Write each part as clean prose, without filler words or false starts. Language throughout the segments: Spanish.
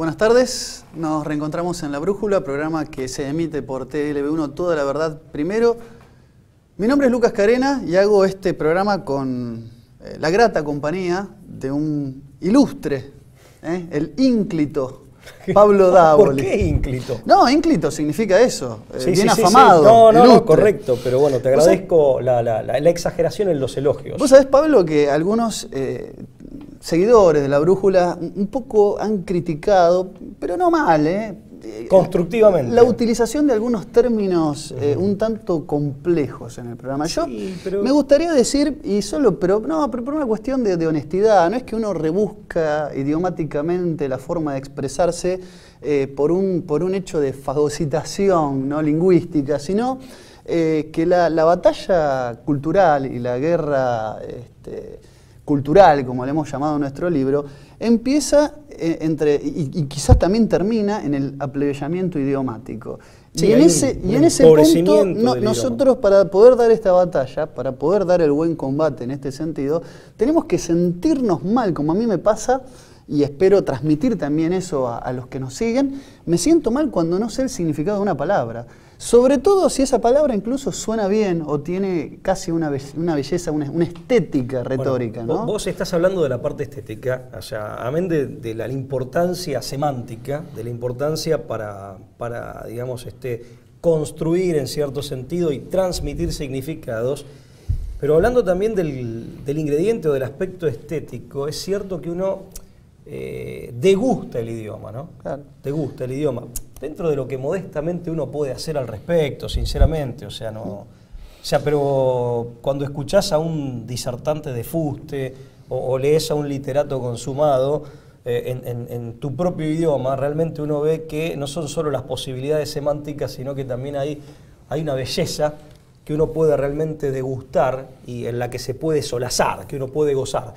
Buenas tardes, nos reencontramos en La Brújula, programa que se emite por TLB1 Toda la Verdad Primero. Mi nombre es Lucas Carena y hago este programa con la grata compañía de un ilustre, el ínclito Pablo Dávoli. ¿Por qué ínclito? No, ínclito significa eso, Sí, bien sí, afamado. Sí. No, ilustre. correcto, pero bueno, te agradezco la exageración en los elogios. Vos sabés, Pablo, que algunos seguidores de La Brújula un poco han criticado, pero no mal, constructivamente, la utilización de algunos términos un tanto complejos en el programa. Yo me gustaría decir, y solo, pero por una cuestión de honestidad, no es que uno rebusca idiomáticamente la forma de expresarse por un hecho de fagocitación no lingüística, sino que la batalla cultural y la guerra cultural, como le hemos llamado en nuestro libro, empieza y quizás también termina en el aplebellamiento idiomático. Sí, y en ese punto, nosotros para poder dar esta batalla, para poder dar el buen combate en este sentido, tenemos que sentirnos mal, como a mí me pasa, y espero transmitir también eso a los que nos siguen. Me siento mal cuando no sé el significado de una palabra. Sobre todo si esa palabra incluso suena bien o tiene casi una belleza, una estética retórica. Bueno, ¿no? Vos estás hablando de la parte estética, o sea, amén de la importancia semántica, de la importancia para digamos, construir en cierto sentido y transmitir significados. Pero hablando también del ingrediente o del aspecto estético, es cierto que uno degusta el idioma, ¿no? Claro. Degusta el idioma. Dentro de lo que modestamente uno puede hacer al respecto, sinceramente, o sea, pero cuando escuchás a un disertante de fuste o lees a un literato consumado en tu propio idioma, realmente uno ve que no son solo las posibilidades semánticas, sino que también hay una belleza que uno puede realmente degustar y en la que se puede solazar, que uno puede gozar.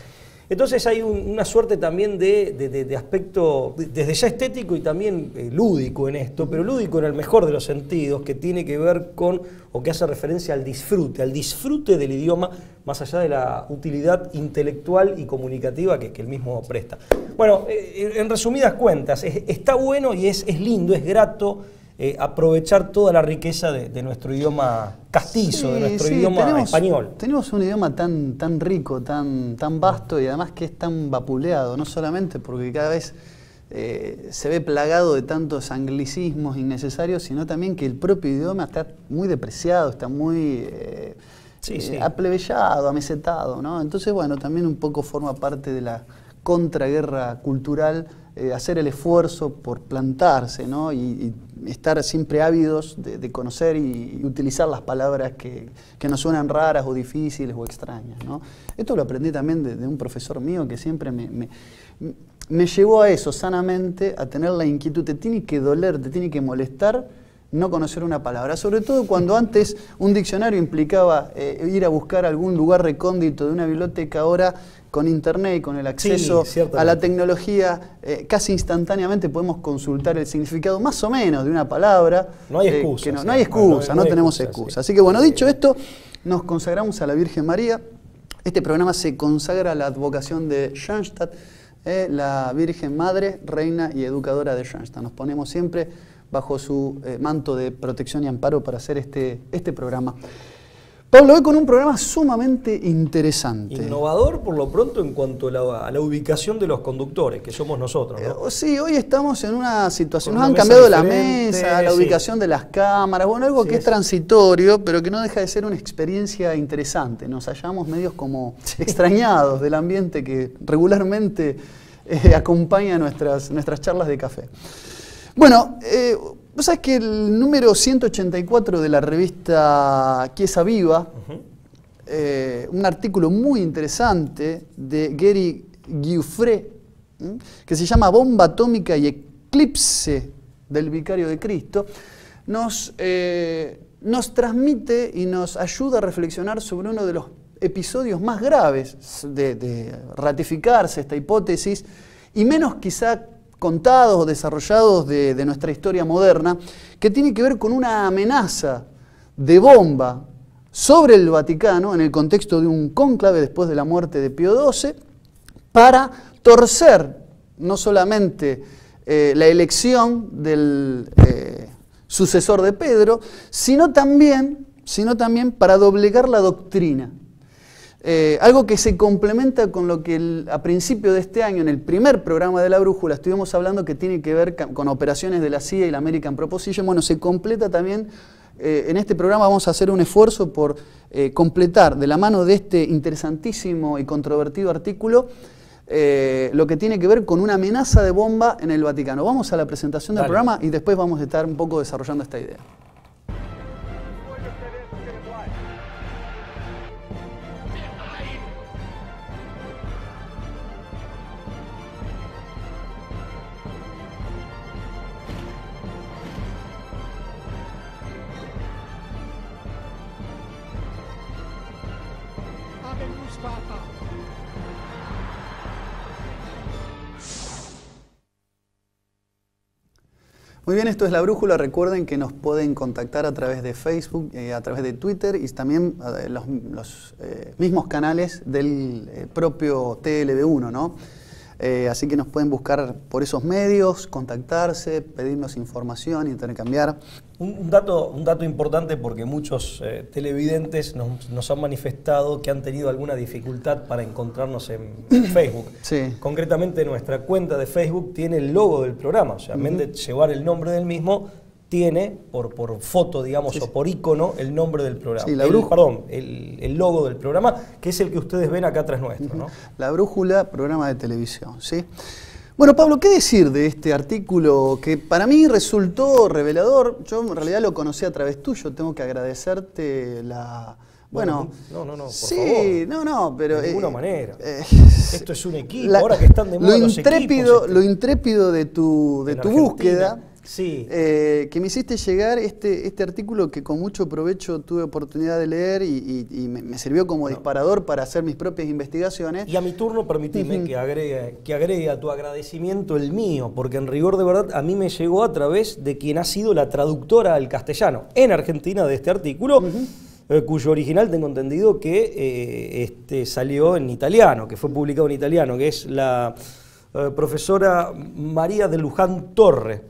Entonces hay una suerte también de aspecto, desde ya estético y también lúdico en esto, pero lúdico en el mejor de los sentidos, que tiene que ver con, o que hace referencia al disfrute del idioma, más allá de la utilidad intelectual y comunicativa que el mismo presta. Bueno, en resumidas cuentas, está bueno y es lindo, es grato aprovechar toda la riqueza de nuestro idioma castizo, de nuestro idioma español. Tenemos un idioma tan rico, tan vasto y además que es tan vapuleado, no solamente porque cada vez se ve plagado de tantos anglicismos innecesarios, sino también que el propio idioma está muy depreciado, está muy aplebellado, amesetado, ¿no? Entonces, bueno, también un poco forma parte de la contraguerra cultural, hacer el esfuerzo por plantarse, ¿no? y estar siempre ávidos de conocer y utilizar las palabras que nos suenan raras o difíciles o extrañas, ¿no? Esto lo aprendí también de un profesor mío que siempre me llevó a eso sanamente, a tener la inquietud. Te tiene que doler, te tiene que molestar no conocer una palabra, sobre todo cuando antes un diccionario implicaba ir a buscar algún lugar recóndito de una biblioteca. Ahora con internet y con el acceso a la tecnología, casi instantáneamente podemos consultar el significado más o menos de una palabra. No hay excusa. No hay excusa, no tenemos excusa. Así que bueno, dicho esto, nos consagramos a la Virgen María. Este programa se consagra a la advocación de Schoenstatt, la Virgen Madre, Reina y Educadora de Schoenstatt. Nos ponemos siempre bajo su manto de protección y amparo para hacer este programa. Pablo, hoy con un programa sumamente interesante. Innovador por lo pronto en cuanto a la ubicación de los conductores, que somos nosotros, ¿no? Sí, hoy estamos en una situación, nos han cambiado la mesa, la ubicación de las cámaras, bueno, algo que es transitorio, pero que no deja de ser una experiencia interesante. Nos hallamos medios como extrañados del ambiente que regularmente acompaña nuestras charlas de café. Bueno, vos sabés que el número 184 de la revista Chiesa Viva, un artículo muy interesante de Gary Giuffre, que se llama Bomba atómica y eclipse del vicario de Cristo, nos transmite y nos ayuda a reflexionar sobre uno de los episodios más graves de ratificarse esta hipótesis y menos quizá contados o desarrollados de nuestra historia moderna, que tiene que ver con una amenaza de bomba sobre el Vaticano en el contexto de un cónclave después de la muerte de Pío XII, para torcer no solamente la elección del sucesor de Pedro, sino también para doblegar la doctrina. Algo que se complementa con lo que a principio de este año, en el primer programa de La Brújula, estuvimos hablando que tiene que ver con operaciones de la CIA y la American Proposition. Bueno, se completa también, en este programa vamos a hacer un esfuerzo por completar de la mano de este interesantísimo y controvertido artículo lo que tiene que ver con una amenaza de bomba en el Vaticano. Vamos a la presentación del programa y después vamos a estar un poco desarrollando esta idea. Muy bien, esto es La Brújula. Recuerden que nos pueden contactar a través de Facebook, a través de Twitter y también los mismos canales del propio TLB1, ¿no? Así que nos pueden buscar por esos medios, contactarse, pedirnos información, intercambiar. Un dato importante, porque muchos televidentes nos han manifestado que han tenido alguna dificultad para encontrarnos en Facebook. Sí. Concretamente, nuestra cuenta de Facebook tiene el logo del programa, o sea, en vez de llevar el nombre del mismo, tiene por foto, digamos, o por icono, el nombre del programa. Sí, el logo del programa, que es el que ustedes ven acá atrás nuestro, ¿no? La Brújula, programa de televisión, ¿sí? Bueno, Pablo, ¿qué decir de este artículo que para mí resultó revelador? Yo en realidad lo conocí a través tuyo, tengo que agradecerte la... Bueno, no, por sí, favor. No, pero... De ninguna manera. Esto es un equipo, ahora que están de moda los equipos. Lo intrépido de tu búsqueda, sí. Que me hiciste llegar este artículo que con mucho provecho tuve oportunidad de leer y me sirvió como disparador para hacer mis propias investigaciones. Y a mi turno, permitime que agregue a tu agradecimiento el mío, porque en rigor de verdad a mí me llegó a través de quien ha sido la traductora al castellano en Argentina de este artículo, cuyo original tengo entendido que salió en italiano, que fue publicado en italiano, que es la... profesora María de Luján Torre,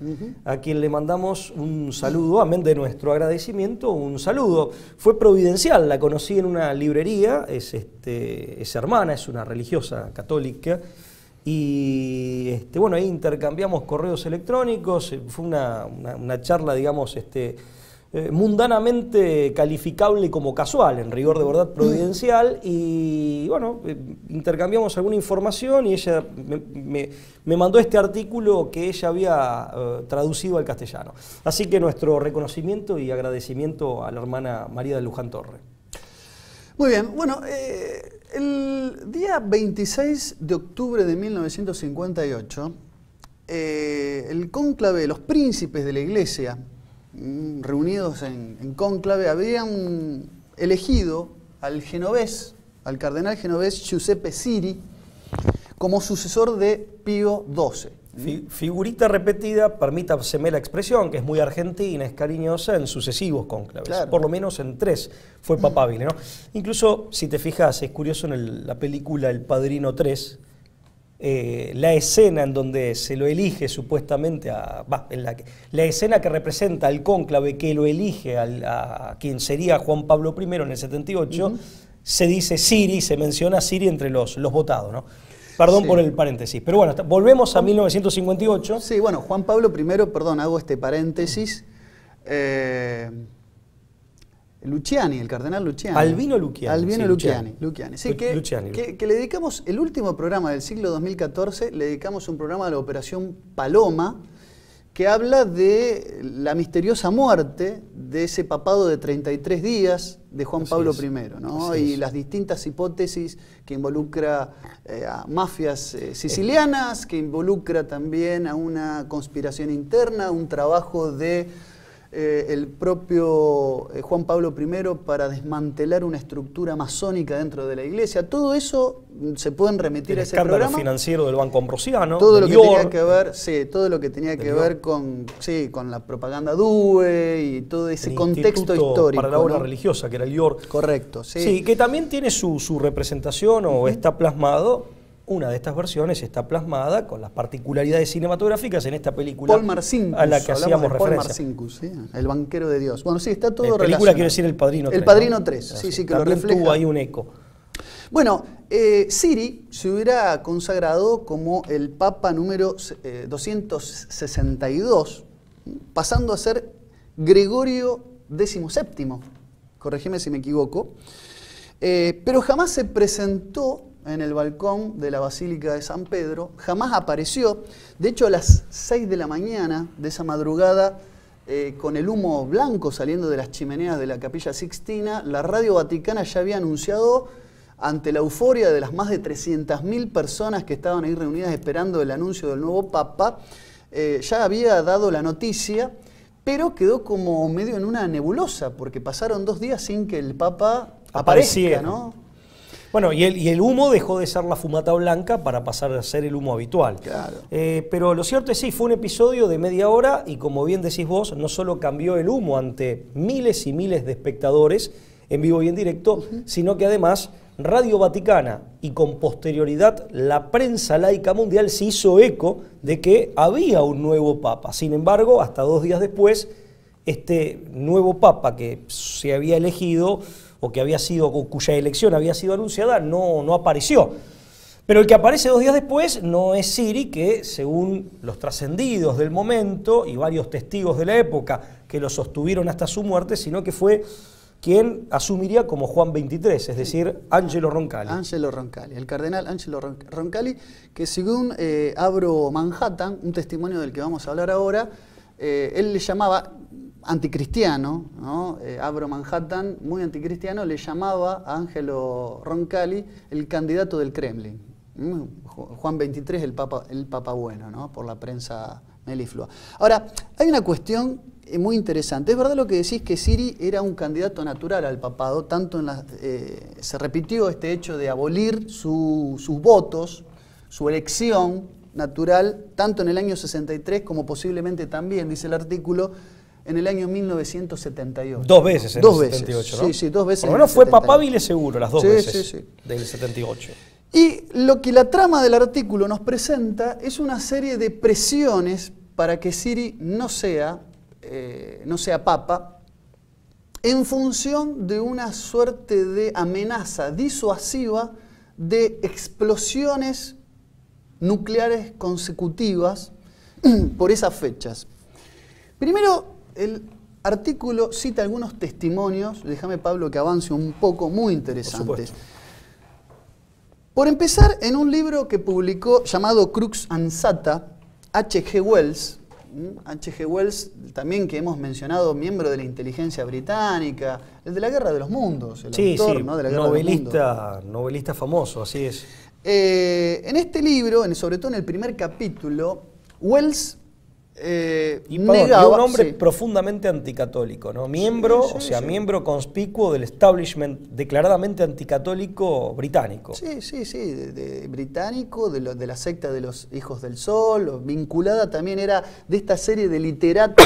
a quien le mandamos un saludo, amén de nuestro agradecimiento, un saludo. Fue providencial, la conocí en una librería, es hermana, es una religiosa católica, y bueno, ahí intercambiamos correos electrónicos, fue una charla, digamos, mundanamente calificable como casual, en rigor de verdad providencial, y bueno, intercambiamos alguna información y ella me mandó este artículo que ella había traducido al castellano. Así que nuestro reconocimiento y agradecimiento a la hermana María de Luján Torre. Muy bien, bueno, el día 26 de octubre de 1958, el cónclave, los príncipes de la Iglesia, reunidos en cónclave, habían elegido al cardenal genovés Giuseppe Siri como sucesor de Pío XII. Figurita repetida, permítaseme la expresión, que es muy argentina, es cariñosa, en sucesivos cónclaves. Claro. Por lo menos en 3 fue papabile, ¿no? Incluso, si te fijas, es curioso en la película El Padrino 3, la escena en donde se lo elige supuestamente la escena que representa al cónclave que lo elige a quien sería Juan Pablo I en el 78, se dice Siri, se menciona Siri entre los votados, ¿no? Perdón por el paréntesis. Pero bueno, volvemos a 1958. Sí, bueno, Juan Pablo I, perdón, hago este paréntesis. Luciani, el cardenal Luciani. Albino Luciani. Sí, que le dedicamos el último programa del siglo 2014, le dedicamos un programa a la Operación Paloma, que habla de la misteriosa muerte de ese papado de 33 días de Juan Pablo I, ¿no? Y las distintas hipótesis que involucra a mafias sicilianas, que involucra también a una conspiración interna, un trabajo de el propio Juan Pablo I para desmantelar una estructura masónica dentro de la Iglesia. Todo eso se pueden remitir a ese programa. El escándalo financiero del Banco Ambrosiano, todo lo que tenía que ver, todo lo que tenía que ver con la propaganda DUE y todo ese contexto histórico. Para la obra religiosa, que era el IOR. Correcto, sí. Sí, que también tiene su representación o está plasmado una de estas versiones está plasmada con las particularidades cinematográficas en esta película Paul Marcinkus, a la que hacíamos Paul referencia. Marcinkus, ¿sí? El banquero de Dios. Bueno, sí, está todo Película relacionado. quiero decir El Padrino 3. El Padrino ¿no? 3, sí, sí, que también lo refleja. tuvo ahí un eco. Bueno, Siri se hubiera consagrado como el Papa número 262, pasando a ser Gregorio XVII, corregime si me equivoco, pero jamás se presentó en el balcón de la Basílica de San Pedro, jamás apareció. De hecho, a las 6 de la mañana de esa madrugada, con el humo blanco saliendo de las chimeneas de la Capilla Sixtina, la Radio Vaticana ya había anunciado, ante la euforia de las más de 300.000 personas que estaban ahí reunidas esperando el anuncio del nuevo Papa, ya había dado la noticia, pero quedó como medio en una nebulosa, porque pasaron 2 días sin que el Papa aparezca, ¿no? Bueno, y el humo dejó de ser la fumata blanca para pasar a ser el humo habitual. Claro. Pero lo cierto es sí, fue un episodio de media hora y como bien decís vos, no solo cambió el humo ante miles y miles de espectadores en vivo y en directo, sino que además Radio Vaticana y con posterioridad la prensa laica mundial se hizo eco de que había un nuevo Papa. Sin embargo, hasta 2 días después, este nuevo Papa que se había elegido o que había sido, o cuya elección había sido anunciada, no apareció. Pero el que aparece 2 días después no es Siri, que según los trascendidos del momento y varios testigos de la época que lo sostuvieron hasta su muerte, sino que fue quien asumiría como Juan XXIII, es decir, Angelo Roncalli. Angelo Roncalli, el cardenal Angelo Roncalli, que según Abro Manhattan, un testimonio del que vamos a hablar ahora, él le llamaba anticristiano, ¿no? Abro Manhattan, muy anticristiano, le llamaba a Angelo Roncalli el candidato del Kremlin. Juan XXIII, el papa bueno, ¿no? Por la prensa meliflua. Ahora, hay una cuestión muy interesante. Es verdad lo que decís, que Siri era un candidato natural al papado, tanto en se repitió este hecho de abolir sus votos, su elección natural, tanto en el año 63 como posiblemente también, dice el artículo, en el año 1978. 2 veces en dos el veces. 78, ¿no? Sí, sí, 2 veces. Por lo menos fue papabile seguro las 2 veces sí. del 78. Y lo que la trama del artículo nos presenta es una serie de presiones para que Siri no sea papa, en función de una suerte de amenaza disuasiva de explosiones nucleares consecutivas por esas fechas. Primero, el artículo cita algunos testimonios, déjame Pablo que avance un poco, muy interesantes. Por empezar, en un libro que publicó llamado Crux Ansata, H.G. Wells, H.G. Wells, también que hemos mencionado, miembro de la inteligencia británica, el de la Guerra de los Mundos, el autor, ¿no? de la Guerra de los Mundos. Novelista famoso, así es. En este libro, sobre todo en el primer capítulo, Wells negaba, un hombre profundamente anticatólico, ¿no? Miembro, miembro conspicuo del establishment declaradamente anticatólico británico. Británico, de la secta de los Hijos del Sol, vinculada también era de esta serie de literatos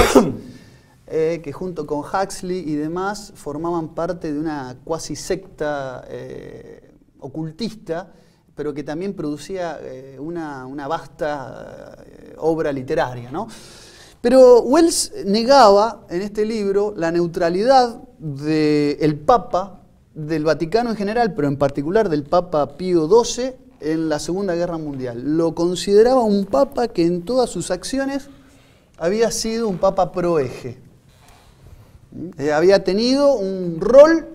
que junto con Huxley y demás formaban parte de una cuasi secta ocultista, pero que también producía una vasta obra literaria, ¿no? Pero Wells negaba en este libro la neutralidad del Papa, del Vaticano en general, pero en particular del Papa Pío XII en la Segunda Guerra Mundial. Lo consideraba un Papa que en todas sus acciones había sido un Papa pro eje. Había tenido un rol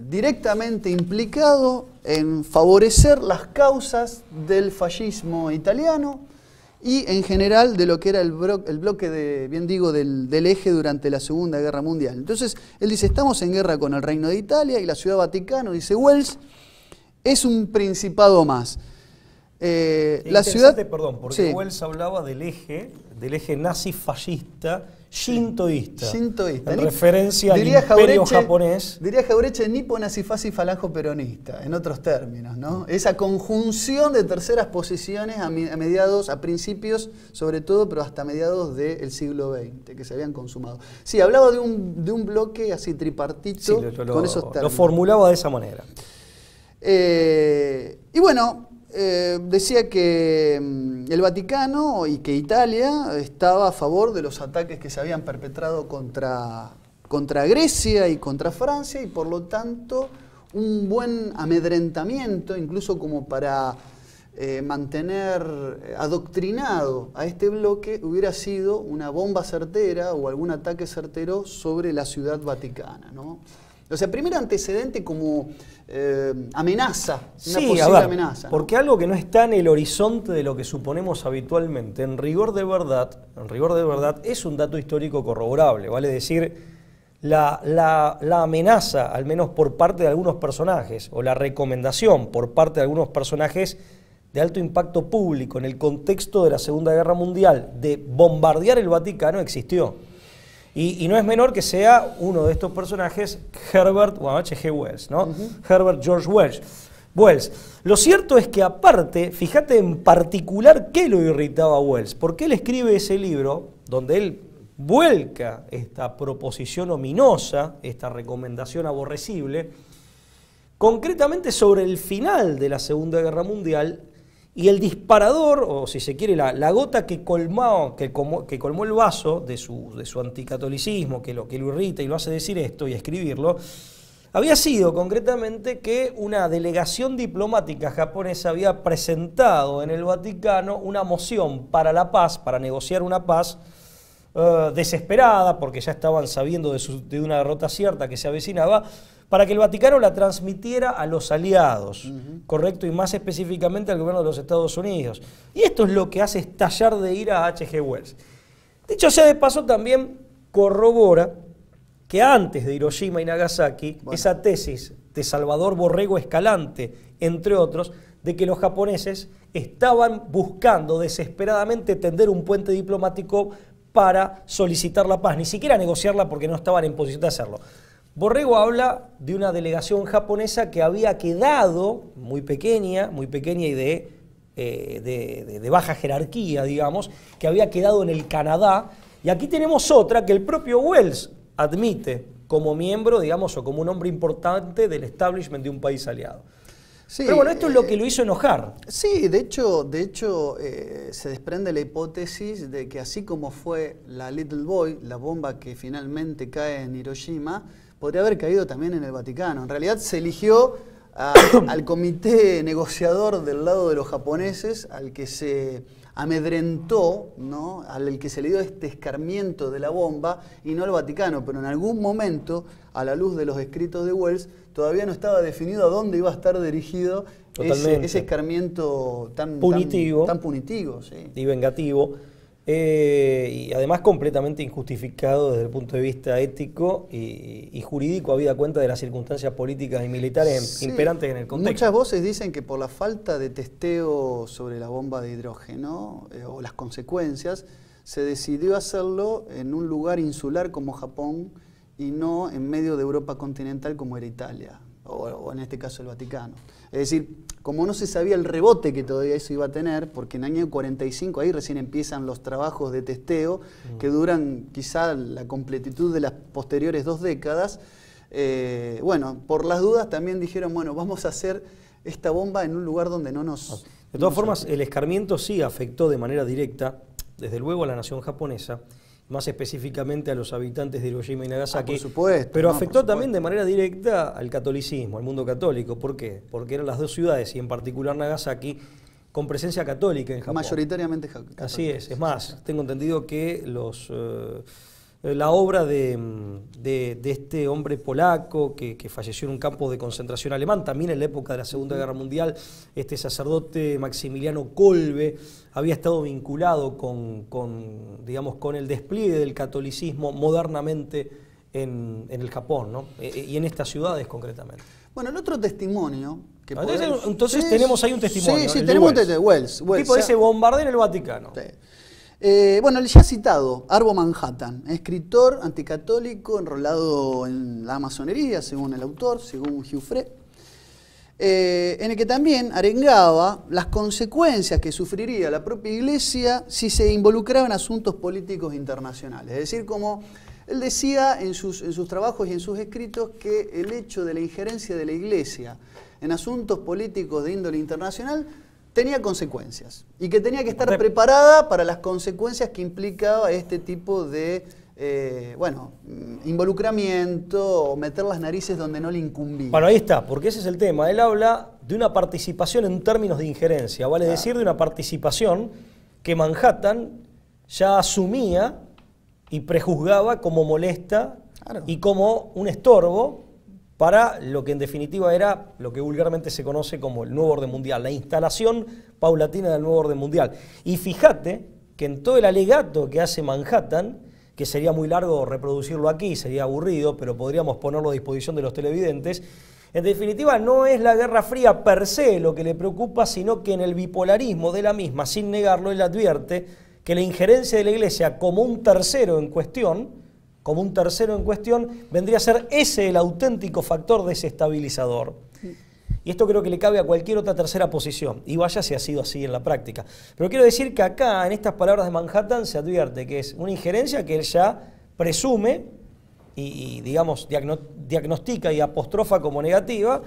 directamente implicado en favorecer las causas del fascismo italiano y en general de lo que era el bloque del eje durante la Segunda Guerra Mundial. Entonces él dice, estamos en guerra con el Reino de Italia y la Ciudad Vaticano, dice Wells, es un principado más. La ciudad, porque Wells hablaba del eje nazi-fascista shintoísta, en referencia al imperio japonés. Diría Jaureche, Nippo Nazifasi Falango Peronista, en otros términos, ¿no? Esa conjunción de terceras posiciones a principios, sobre todo, pero hasta mediados del siglo XX, que se habían consumado. Sí, hablaba de un bloque así tripartito, con esos términos. Lo formulaba de esa manera. Y bueno, decía que el Vaticano y que Italia estaba a favor de los ataques que se habían perpetrado contra Grecia y contra Francia, y por lo tanto un buen amedrentamiento, incluso como para mantener adoctrinado a este bloque, hubiera sido una bomba certera o algún ataque certero sobre la ciudad vaticana, ¿no? O sea, primer antecedente como amenaza, una posible amenaza, ¿no? Porque algo que no está en el horizonte de lo que suponemos habitualmente, en rigor de verdad, es un dato histórico corroborable, vale decir, la amenaza, al menos por parte de algunos personajes, o la recomendación por parte de algunos personajes de alto impacto público en el contexto de la Segunda Guerra Mundial de bombardear el Vaticano existió. Y no es menor que sea uno de estos personajes, Herbert H.G. Wells, ¿no? Herbert George Wells. Lo cierto es que aparte, fíjate en particular qué lo irritaba a Wells, porque él escribe ese libro donde él vuelca esta proposición ominosa, esta recomendación aborrecible, concretamente sobre el final de la Segunda Guerra Mundial, y el disparador, o si se quiere, la gota que colmó el vaso de su anticatolicismo, que lo irrita y lo hace decir esto y escribirlo, había sido concretamente que una delegación diplomática japonesa había presentado en el Vaticano una moción para la paz, para negociar una paz desesperada, porque ya estaban sabiendo de una derrota cierta que se avecinaba, para que el Vaticano la transmitiera a los aliados, correcto, y más específicamente al gobierno de los Estados Unidos. Y esto es lo que hace estallar de ira a H.G. Wells. Dicho sea de paso, también corrobora que antes de Hiroshima y Nagasaki, esa tesis de Salvador Borrego Escalante, entre otros, de que los japoneses estaban buscando desesperadamente tender un puente diplomático para solicitar la paz, ni siquiera negociarla porque no estaban en posición de hacerlo. Borrego habla de una delegación japonesa que había quedado muy pequeña y de baja jerarquía, digamos, que había quedado en el Canadá, y aquí tenemos otra que el propio Wells admite como miembro, digamos, o como un hombre importante del establishment de un país aliado. Sí, pero bueno, esto es lo que lo hizo enojar. Sí, de hecho se desprende la hipótesis de que así como fue la Little Boy, la bomba que finalmente cae en Hiroshima, podría haber caído también en el Vaticano. En realidad se eligió al comité negociador del lado de los japoneses, al que se amedrentó, ¿no? Al que se le dio este escarmiento de la bomba, y no al Vaticano. Pero en algún momento, a la luz de los escritos de Wells, todavía no estaba definido a dónde iba a estar dirigido ese escarmiento tan punitivo, sí, y vengativo. Y además completamente injustificado desde el punto de vista ético y jurídico, habida cuenta de las circunstancias políticas y militares imperantes en el contexto. Muchas voces dicen que por la falta de testeo sobre la bomba de hidrógeno o las consecuencias, se decidió hacerlo en un lugar insular como Japón y no en medio de Europa continental como era Italia, o en este caso el Vaticano. Es decir, como no se sabía el rebote que todavía eso iba a tener, porque en el año 45 ahí recién empiezan los trabajos de testeo, que duran quizá la completitud de las posteriores 2 décadas, bueno, por las dudas también dijeron, bueno, vamos a hacer esta bomba en un lugar donde no nos... De todas formas, el escarmiento sí afectó de manera directa, desde luego a la nación japonesa, más específicamente a los habitantes de Hiroshima y Nagasaki, por supuesto, pero afectó también de manera directa al catolicismo, al mundo católico. ¿Por qué? Porque eran las 2 ciudades, y en particular Nagasaki, con presencia católica en Japón. Mayoritariamente católica. Así es más, tengo entendido que la obra de este hombre polaco que falleció en un campo de concentración alemán, también en la época de la Segunda Guerra Mundial, este sacerdote Maximiliano Kolbe, había estado vinculado con el despliegue del catolicismo modernamente en el Japón, ¿no? Y en estas ciudades concretamente. Bueno, el otro testimonio... Entonces tenemos ahí un testimonio. Sí, tenemos de Wells. El tipo dice bombardeo en el Vaticano. Sí. Bueno, el ya citado, Arvo Manhattan, escritor anticatólico enrolado en la masonería, según el autor, según Hugh Frey, en el que también arengaba las consecuencias que sufriría la propia Iglesia si se involucraba en asuntos políticos internacionales. Es decir, como él decía en sus trabajos y en sus escritos, que el hecho de la injerencia de la Iglesia en asuntos políticos de índole internacional tenía consecuencias y que tenía que estar preparada para las consecuencias que implicaba este tipo de involucramiento o meter las narices donde no le incumbía. Bueno, ahí está, porque ese es el tema. Él habla de una participación en términos de injerencia, vale decir, de una participación que Manhattan ya asumía y prejuzgaba como molesta y como un estorbo para lo que en definitiva era lo que vulgarmente se conoce como el nuevo orden mundial, la instalación paulatina del nuevo orden mundial. Y fíjate que en todo el alegato que hace Manhattan, que sería muy largo reproducirlo aquí, sería aburrido, pero podríamos ponerlo a disposición de los televidentes, en definitiva no es la Guerra Fría per se lo que le preocupa, sino que en el bipolarismo de la misma, sin negarlo, él advierte que la injerencia de la Iglesia como un tercero en cuestión, vendría a ser ese el auténtico factor desestabilizador. Y esto creo que le cabe a cualquier otra tercera posición, y vaya si ha sido así en la práctica. Pero quiero decir que acá, en estas palabras de Manhattan, se advierte que es una injerencia que él ya presume y digamos, diagnostica y apostrofa como negativa,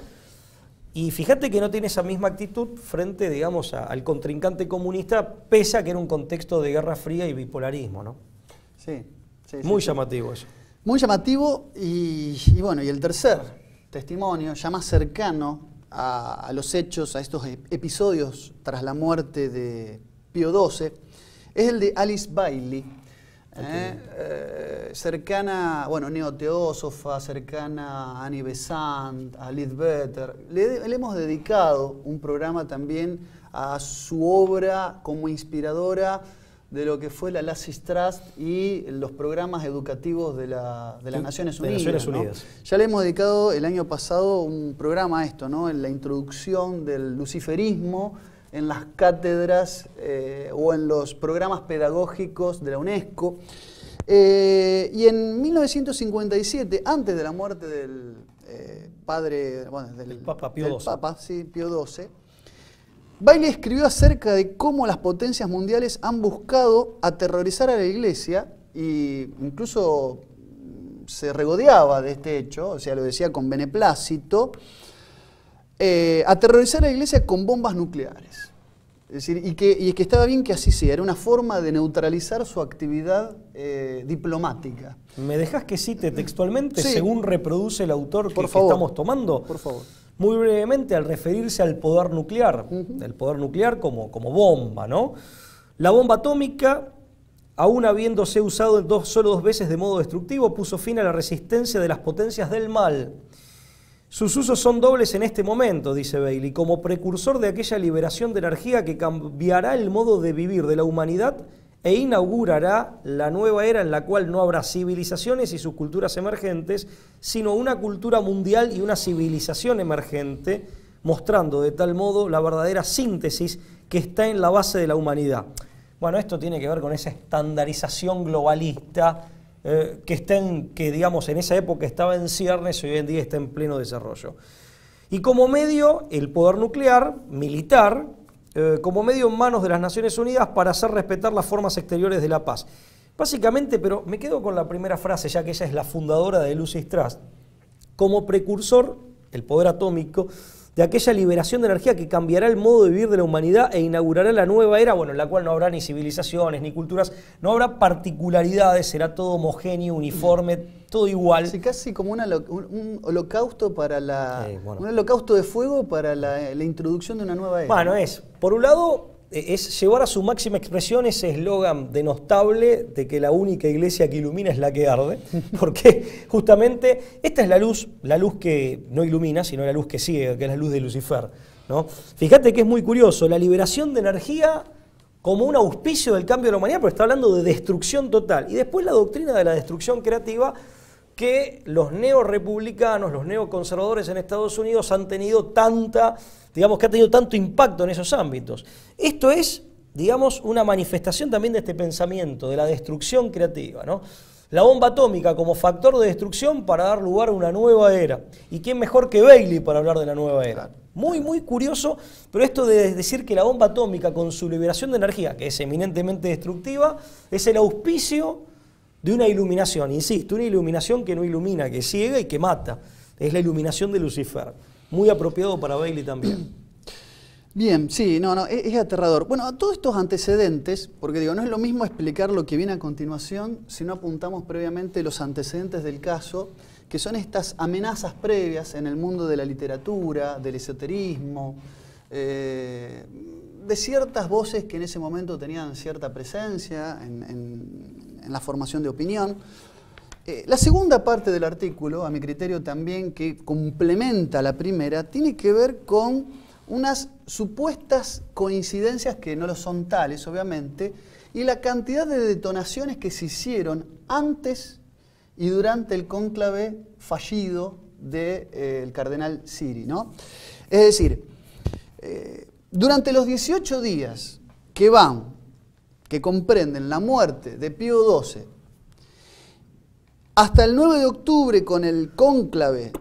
y fíjate que no tiene esa misma actitud frente, digamos, al contrincante comunista, pese a que era un contexto de Guerra Fría y bipolarismo, ¿no? Sí. Muy llamativo eso. Muy llamativo y el tercer testimonio, ya más cercano a los hechos, a estos episodios tras la muerte de Pío XII, es el de Alice Bailey, cercana, neoteósofa, cercana a Annie Besant, a Leadbeater. Le hemos dedicado un programa también a su obra como inspiradora de lo que fue la Lasis Trust y los programas educativos de las Naciones Unidas. ¿no? Ya le hemos dedicado el año pasado un programa a esto, ¿no? En la introducción del luciferismo en las cátedras o en los programas pedagógicos de la UNESCO. Y en 1957, antes de la muerte del Papa Pío XII, Pío XII, Bailey escribió acerca de cómo las potencias mundiales han buscado aterrorizar a la Iglesia e incluso se regodeaba de este hecho, o sea, lo decía con beneplácito, aterrorizar a la Iglesia con bombas nucleares. Es decir, y que estaba bien que así sea, era una forma de neutralizar su actividad diplomática. ¿Me dejas que cite textualmente, sí, según reproduce el autor que estamos tomando? Por favor. Muy brevemente, al referirse al poder nuclear, el poder nuclear como bomba, ¿no? La bomba atómica, aún habiéndose usado solo 2 veces de modo destructivo, puso fin a la resistencia de las potencias del mal. Sus usos son dobles en este momento, dice Bailey, como precursor de aquella liberación de energía que cambiará el modo de vivir de la humanidad e inaugurará la nueva era en la cual no habrá civilizaciones y sus culturas emergentes, sino una cultura mundial y una civilización emergente, mostrando de tal modo la verdadera síntesis que está en la base de la humanidad. Bueno, esto tiene que ver con esa estandarización globalista que digamos, en esa época estaba en ciernes y hoy en día está en pleno desarrollo. Y como medio, el poder nuclear, militar, como medio en manos de las Naciones Unidas para hacer respetar las formas exteriores de la paz. Básicamente, pero me quedo con la primera frase, ya que ella es la fundadora de Lasis Trust, como precursor, el poder atómico, de aquella liberación de energía que cambiará el modo de vivir de la humanidad e inaugurará la nueva era, en la cual no habrá ni civilizaciones, ni culturas, no habrá particularidades, será todo homogéneo, uniforme, todo igual. Sí, casi como un holocausto para un holocausto de fuego para la introducción de una nueva era. Bueno, por un lado, es llevar a su máxima expresión ese eslogan denostable de que la única iglesia que ilumina es la que arde, porque justamente esta es la luz que no ilumina, sino la luz que ciega, que es la luz de Lucifer, ¿no? Fíjate que es muy curioso, la liberación de energía como un auspicio del cambio de la humanidad, pero está hablando de destrucción total. Y después la doctrina de la destrucción creativa, que los neorepublicanos, los neoconservadores en Estados Unidos han tenido que ha tenido tanto impacto en esos ámbitos. Esto es, digamos, una manifestación también de este pensamiento, de la destrucción creativa, ¿no? La bomba atómica como factor de destrucción para dar lugar a una nueva era. ¿Y quién mejor que Bailey para hablar de la nueva era? Muy, muy curioso, pero esto de decir que la bomba atómica con su liberación de energía, que es eminentemente destructiva, es el auspicio de una iluminación, insisto, una iluminación que no ilumina, que ciega y que mata. Es la iluminación de Lucifer. Muy apropiado para Bailey también. Bien, sí, es aterrador. Bueno, a todos estos antecedentes, porque digo, no es lo mismo explicar lo que viene a continuación si no apuntamos previamente los antecedentes del caso, que son estas amenazas previas en el mundo de la literatura, del esoterismo, de ciertas voces que en ese momento tenían cierta presencia en la formación de opinión. La segunda parte del artículo, a mi criterio también, que complementa la primera, tiene que ver con unas supuestas coincidencias que no lo son tales, obviamente, y la cantidad de detonaciones que se hicieron antes y durante el cónclave fallido del cardenal Siri, ¿no? Es decir, durante los 18 días que comprenden la muerte de Pío XII, hasta el 9 de octubre con el cónclave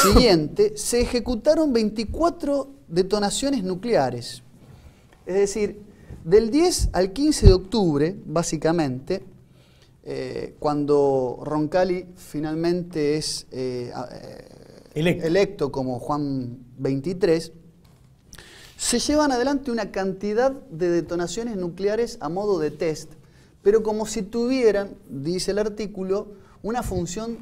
siguiente, se ejecutaron 24 detonaciones nucleares. Es decir, del 10 al 15 de octubre, básicamente, cuando Roncalli finalmente es electo como Juan XXIII, se llevan adelante una cantidad de detonaciones nucleares a modo de test, pero como si tuvieran, dice el artículo, una función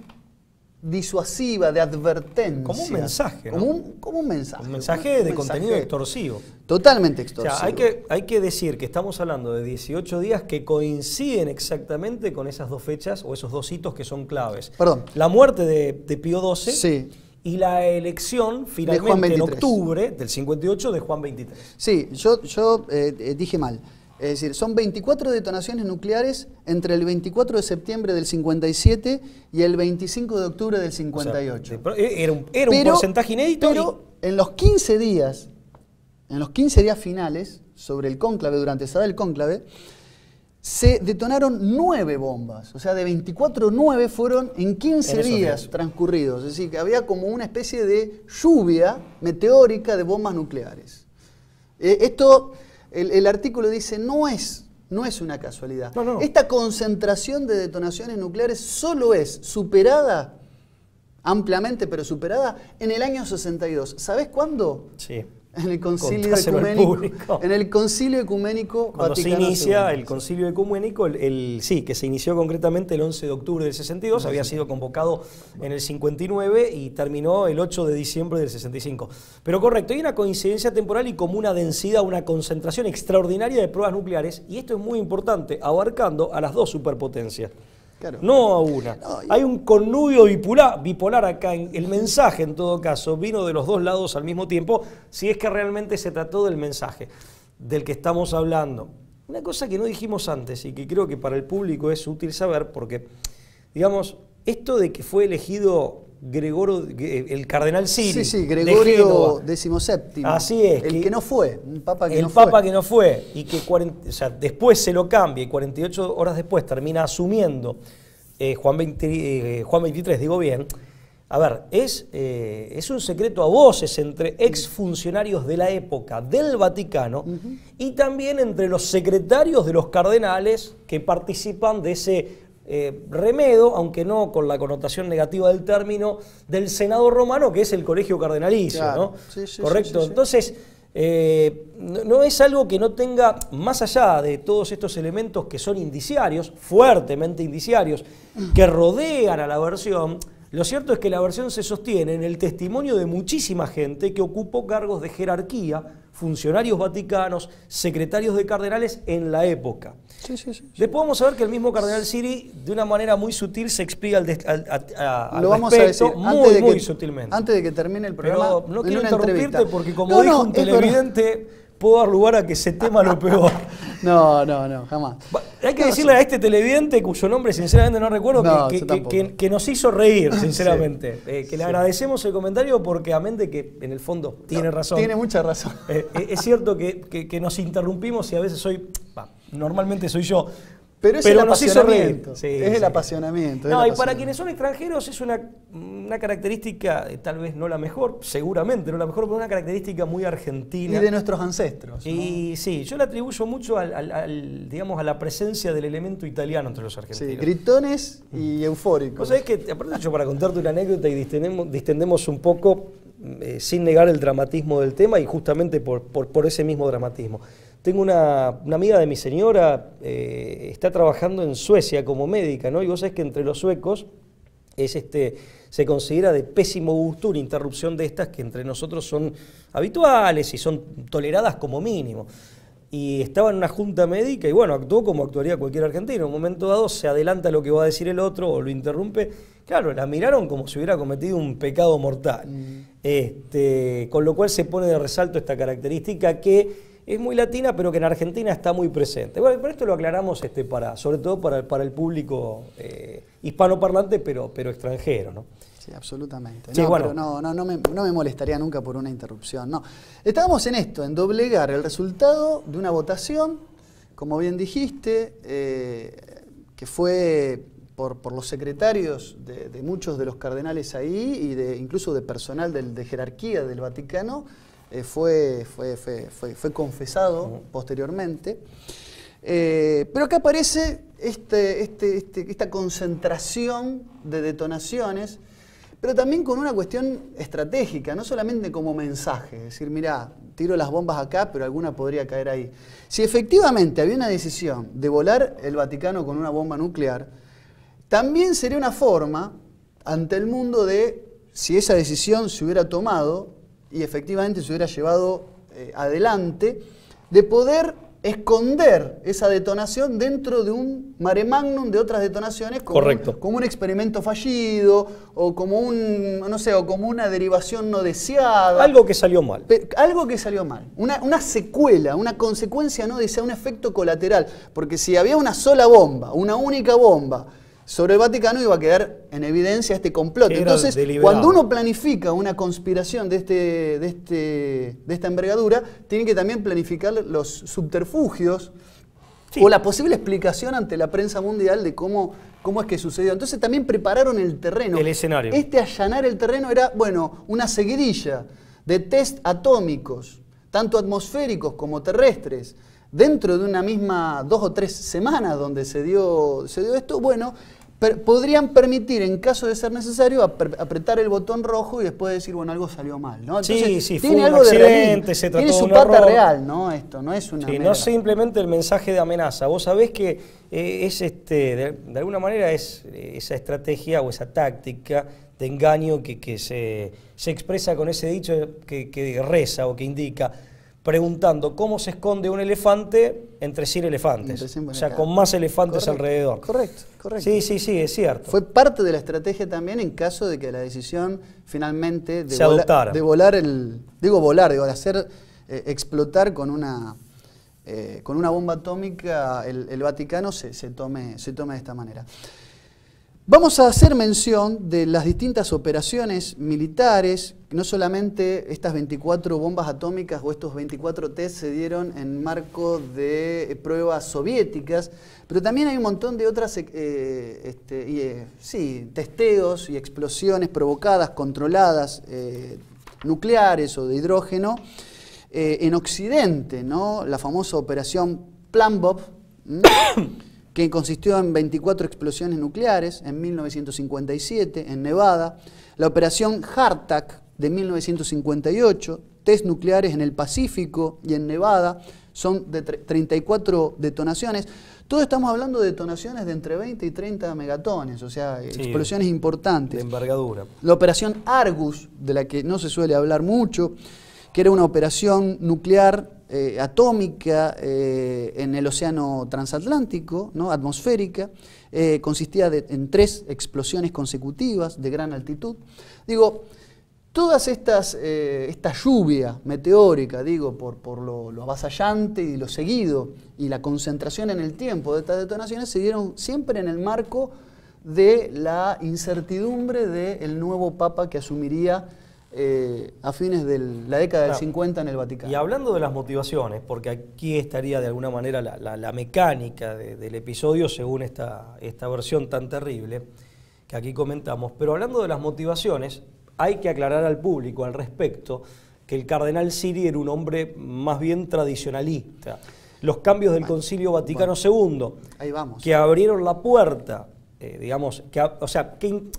disuasiva, de advertencia. Como un mensaje, ¿no? Como un mensaje. Un mensaje de contenido extorsivo. Totalmente extorsivo. O sea, hay que decir que estamos hablando de 18 días que coinciden exactamente con esas dos fechas o esos dos hitos que son claves. Perdón. La muerte de Pío XII sí. Y la elección finalmente en octubre del 58 de Juan XXIII. Sí, yo dije mal. Es decir, son 24 detonaciones nucleares entre el 24 de septiembre del 57 y el 25 de octubre del 58. O sea, era un porcentaje inédito. Pero en los 15 días finales, sobre el cónclave, durante el cónclave, se detonaron 9 bombas. O sea, de 24, 9 fueron en 15 días transcurridos. Es decir, que había como una especie de lluvia meteórica de bombas nucleares. Esto... El artículo dice, no es una casualidad. No. Esta concentración de detonaciones nucleares solo es superada, ampliamente pero superada, en el año 62. ¿Sabés cuándo? Sí. En el Concilio Ecuménico. En el Concilio Ecuménico Cuando Vaticano se inicia II. el Concilio Ecuménico, sí, que se inició concretamente el 11 de octubre del 62, había sido convocado en el 59 y terminó el 8 de diciembre del 65. Pero correcto, hay una coincidencia temporal y como una densidad, una concentración extraordinaria de pruebas nucleares, y esto es muy importante, abarcando a las dos superpotencias. Claro. No a una. No, hay un connubio bipolar acá. El mensaje, en todo caso, vino de los dos lados al mismo tiempo, si es que realmente se trató del mensaje del que estamos hablando. Una cosa que no dijimos antes y que creo que para el público es útil saber, porque, digamos, esto de que fue elegido el cardenal Siri. Sí, Gregorio XVII. Así es. El que no fue, un papa que no fue. El papa que no fue y que después se lo cambia y 48 horas después termina asumiendo Juan XXIII, digo bien. A ver, es un secreto a voces entre exfuncionarios de la época del Vaticano y también entre los secretarios de los cardenales que participan de ese remedo, aunque no con la connotación negativa del término, del Senado romano, que es el colegio cardenalicio, claro. ¿No? Sí, correcto. Sí. Entonces, no es algo que no tenga, más allá de todos estos elementos que son indiciarios, fuertemente indiciarios, que rodean a la versión. Lo cierto es que la versión se sostiene en el testimonio de muchísima gente que ocupó cargos de jerarquía, funcionarios vaticanos, secretarios de cardenales en la época. Sí. Después vamos a ver que el mismo cardenal Siri, de una manera muy sutil, se explica al Lo vamos respecto, a decir muy sutilmente. Antes de que termine el programa, pero no quiero interrumpirte porque como dijo un televidente, puedo dar lugar a que se tema lo peor. No, jamás. Hay que decirle a este televidente, cuyo nombre sinceramente no recuerdo, que nos hizo reír, sinceramente. Que le agradecemos el comentario porque amén de que en el fondo tiene razón. Tiene mucha razón. Es cierto que nos interrumpimos y a veces normalmente soy yo. Pero es el apasionamiento. Es el apasionamiento. No, y para quienes son extranjeros es una característica, tal vez no la mejor, seguramente no la mejor, pero una característica muy argentina. Y de nuestros ancestros. Y ¿no? Sí, yo le atribuyo mucho digamos, a la presencia del elemento italiano entre los argentinos. Sí, gritones y eufóricos. Vos sabés que, aparte yo para contarte una anécdota y distendemos un poco, sin negar el dramatismo del tema y justamente por ese mismo dramatismo. Tengo una amiga de mi señora, está trabajando en Suecia como médica, ¿no? Y vos sabés que entre los suecos se considera de pésimo gusto una interrupción de estas que entre nosotros son habituales y son toleradas como mínimo. Y estaba en una junta médica y bueno, actuó como actuaría cualquier argentino. En un momento dado se adelanta lo que va a decir el otro o lo interrumpe. Claro, la miraron como si hubiera cometido un pecado mortal. Con lo cual se pone de resalto esta característica que es muy latina, pero que en Argentina está muy presente. Bueno, pero esto lo aclaramos sobre todo para el público hispanoparlante, pero extranjero, ¿no? Sí, absolutamente. Sí, no, bueno. Pero no me molestaría nunca por una interrupción. No. Estábamos en esto, en doblegar el resultado de una votación, como bien dijiste, que fue por los secretarios de muchos de los cardenales ahí y incluso de personal de jerarquía del Vaticano, fue confesado posteriormente. Pero acá aparece esta concentración de detonaciones, pero también con una cuestión estratégica, no solamente como mensaje, es decir, mirá, tiro las bombas acá, pero alguna podría caer ahí. Si efectivamente había una decisión de volar el Vaticano con una bomba nuclear, también sería una forma ante el mundo de, si esa decisión se hubiera tomado y efectivamente se hubiera llevado adelante, de poder esconder esa detonación dentro de un mare magnum de otras detonaciones como un experimento fallido o como como una derivación no deseada. Algo que salió mal. Algo que salió mal. Una secuela, una consecuencia no deseada, un efecto colateral. Porque si había una sola bomba, una única bomba sobre el Vaticano, iba a quedar en evidencia este complot. Entonces, cuando uno planifica una conspiración de esta envergadura, tiene que también planificar los subterfugios o la posible explicación ante la prensa mundial de cómo es que sucedió. Entonces también prepararon el terreno. El escenario. Allanar el terreno era, una seguidilla de test atómicos, tanto atmosféricos como terrestres, dentro de una misma 2 o 3 semanas donde se dio esto, podrían permitir, en caso de ser necesario, apretar el botón rojo y después decir, algo salió mal, ¿no? Entonces, sí, tiene fue un algo accidente, de se trató tiene de su un pata error real, ¿no? Esto no es una no simplemente el mensaje de amenaza. Vos sabés que de alguna manera es esa estrategia o esa táctica de engaño que se expresa con ese dicho que reza o que indica, preguntando cómo se esconde un elefante entre 100 elefantes. O sea, con más elefantes alrededor. Correcto. Sí, es cierto. Fue parte de la estrategia también en caso de que la decisión finalmente de hacer explotar con una bomba atómica el Vaticano se tome de esta manera. Vamos a hacer mención de las distintas operaciones militares, no solamente estas 24 bombas atómicas o estos 24 test se dieron en marco de pruebas soviéticas, pero también hay un montón de otras testeos y explosiones provocadas, controladas, nucleares o de hidrógeno, en Occidente, ¿no? La famosa operación Plambov, que consistió en 24 explosiones nucleares en 1957 en Nevada, la operación Hardtack de 1958, test nucleares en el Pacífico y en Nevada, son de 34 detonaciones. Todos estamos hablando de detonaciones de entre 20 y 30 megatones, o sea, explosiones importantes. De envergadura. La operación Argus, de la que no se suele hablar mucho, que era una operación nuclear atómica en el océano transatlántico, ¿no? Atmosférica, consistía en 3 explosiones consecutivas de gran altitud. Digo, todas esta lluvia meteórica, por lo avasallante y lo seguido, y la concentración en el tiempo de estas detonaciones, se dieron siempre en el marco de la incertidumbre del nuevo Papa que asumiría a fines de la década del 50 en el Vaticano. Y hablando de las motivaciones, porque aquí estaría de alguna manera la mecánica del episodio según esta versión tan terrible que aquí comentamos, pero hablando de las motivaciones, hay que aclarar al público al respecto que el cardenal Siri era un hombre más bien tradicionalista. Los cambios del Concilio Vaticano II, ahí vamos, que abrieron la puerta,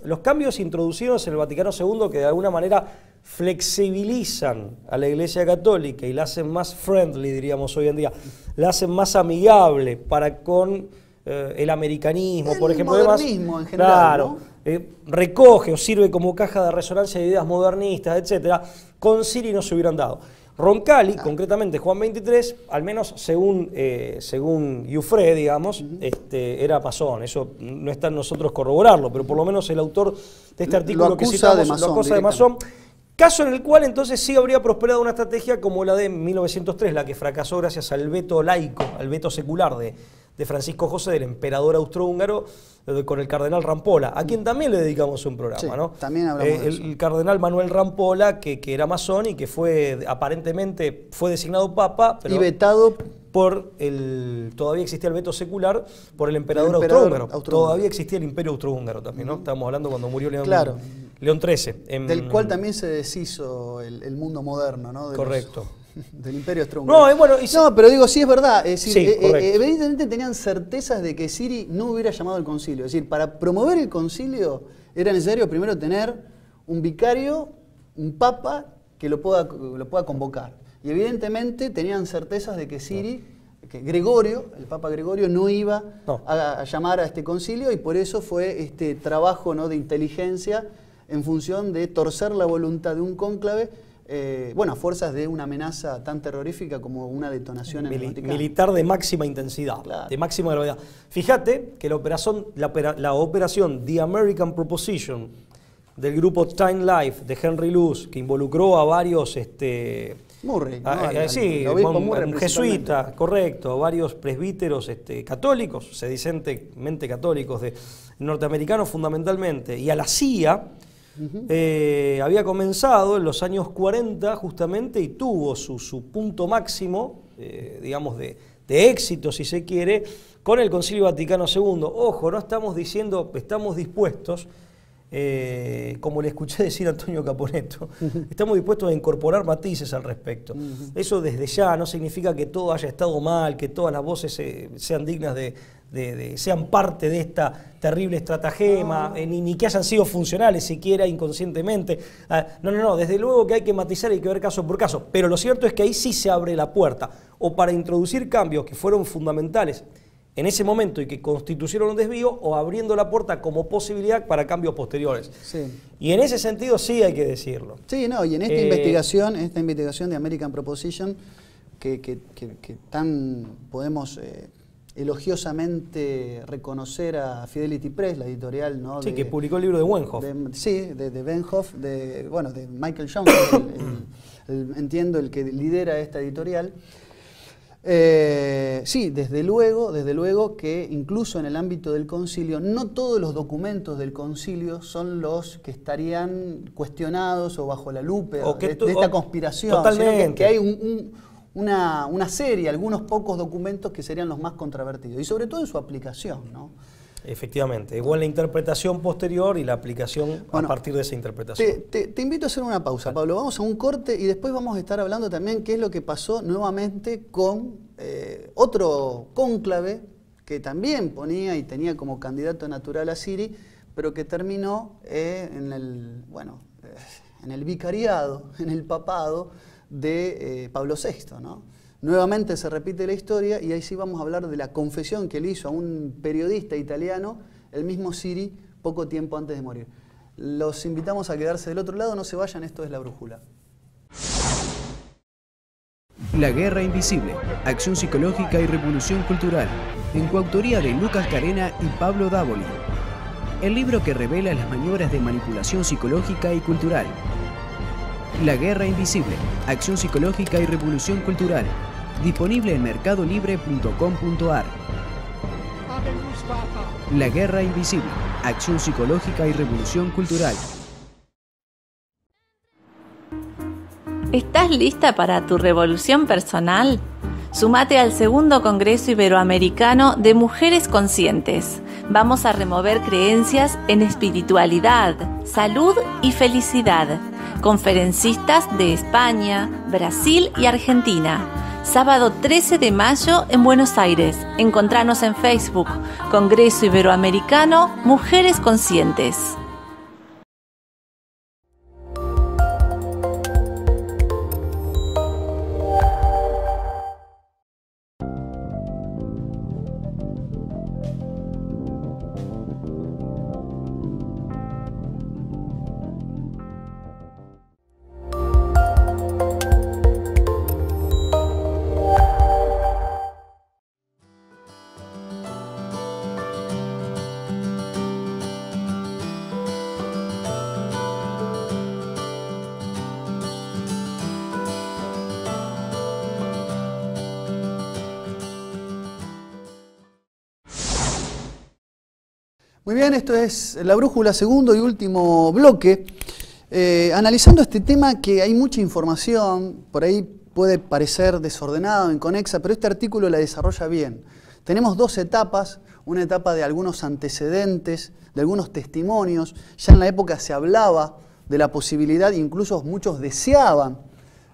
los cambios introducidos en el Vaticano II que de alguna manera flexibilizan a la Iglesia Católica y la hacen más friendly, diríamos hoy en día, la hacen más amigable para con el americanismo, por ejemplo. El modernismo en general, claro, ¿no? Recoge o sirve como caja de resonancia de ideas modernistas, etcétera. Con Siri no se hubieran dado. Roncalli, concretamente Juan 23, al menos según Giuffre, digamos, era masón. Eso no está en nosotros corroborarlo, pero por lo menos el autor de este artículo que citamos lo acusa de masón. Caso en el cual entonces sí habría prosperado una estrategia como la de 1903, la que fracasó gracias al veto laico, al veto secular de Francisco José, del emperador austrohúngaro, con el cardenal Rampolla, a quien también le dedicamos un programa, sí, ¿no? También hablamos de eso. El cardenal Manuel Rampolla, que era masón y que aparentemente fue designado papa, pero y vetado por todavía existía el veto secular por el emperador austrohúngaro. Todavía existía el imperio austrohúngaro también, ¿no? Estábamos hablando cuando murió León XIII. Del cual también se deshizo el mundo moderno, ¿no? Correcto. Del imperio austrohúngaro. No, pero digo, sí es verdad. Es decir, evidentemente tenían certezas de que Siri no hubiera llamado al concilio. Es decir, para promover el concilio era necesario primero tener un vicario, un papa que lo pueda convocar. Y evidentemente tenían certezas de que Siri, que Gregorio, el Papa Gregorio, no iba a llamar a este concilio, y por eso fue este trabajo, ¿no?, de inteligencia en función de torcer la voluntad de un cónclave, a fuerzas de una amenaza tan terrorífica como una detonación en el Vaticano. Militar de máxima intensidad, claro, de máxima gravedad. Fíjate que la operación The American Proposition del grupo Time Life de Henry Luce, que involucró a varios Murray, un jesuita, correcto, varios presbíteros católicos, sedicentemente católicos, norteamericanos fundamentalmente, y a la CIA, había comenzado en los años 40 justamente y tuvo su punto máximo, digamos, de éxito, si se quiere, con el Concilio Vaticano II. Ojo, no estamos diciendo, estamos dispuestos, como le escuché decir a Antonio Caponeto, estamos dispuestos a incorporar matices al respecto. Eso desde ya no significa que todo haya estado mal, que todas las voces sean dignas sean parte de esta terrible estratagema, ni que hayan sido funcionales siquiera inconscientemente. No, desde luego que hay que matizar, hay que ver caso por caso, pero lo cierto es que ahí sí se abre la puerta, o para introducir cambios que fueron fundamentales en ese momento y que constituyeron un desvío, o abriendo la puerta como posibilidad para cambios posteriores. Sí. Y en ese sentido sí hay que decirlo. Sí, no, y en esta investigación de American Proposition, que tan podemos elogiosamente reconocer a Fidelity Press, la editorial, ¿no? Sí, que publicó el libro de Wenhoff. De Wenhoff, de Michael Johnson, entiendo el que lidera esta editorial. Sí, desde luego que incluso en el ámbito del concilio, no todos los documentos del concilio son los que estarían cuestionados o bajo la lupa de esta conspiración. Totalmente. Sino que hay una serie, algunos pocos documentos que serían los más controvertidos, y sobre todo en su aplicación, ¿no? Efectivamente, igual la interpretación posterior y la aplicación a partir de esa interpretación. Te invito a hacer una pausa, Pablo. Vamos a un corte y después vamos a estar hablando también qué es lo que pasó nuevamente con otro cónclave que también ponía y tenía como candidato natural a Siri, pero que terminó en el vicariado, en el papado de Pablo VI, ¿no? Nuevamente se repite la historia, y ahí sí vamos a hablar de la confesión que le hizo a un periodista italiano el mismo Siri poco tiempo antes de morir. Los invitamos a quedarse del otro lado, no se vayan, esto es La Brújula. La Guerra Invisible, acción psicológica y revolución cultural, en coautoría de Lucas Carena y Pablo Dávoli. El libro que revela las maniobras de manipulación psicológica y cultural. La Guerra Invisible, acción psicológica y revolución cultural. Disponible en mercadolibre.com.ar. La Guerra Invisible, acción psicológica y revolución cultural. ¿Estás lista para tu revolución personal? Súmate al segundo Congreso Iberoamericano de Mujeres Conscientes. Vamos a remover creencias en espiritualidad, salud y felicidad. Conferencistas de España, Brasil y Argentina. Sábado 13 de mayo en Buenos Aires. Encontranos en Facebook. Congreso Iberoamericano Mujeres Conscientes. Muy bien, esto es La Brújula, segundo y último bloque. Analizando este tema que hay mucha información, por ahí puede parecer desordenado, inconexa, pero este artículo la desarrolla bien. Tenemos dos etapas, una etapa de algunos antecedentes, de algunos testimonios. Ya en la época se hablaba de la posibilidad, incluso muchos deseaban,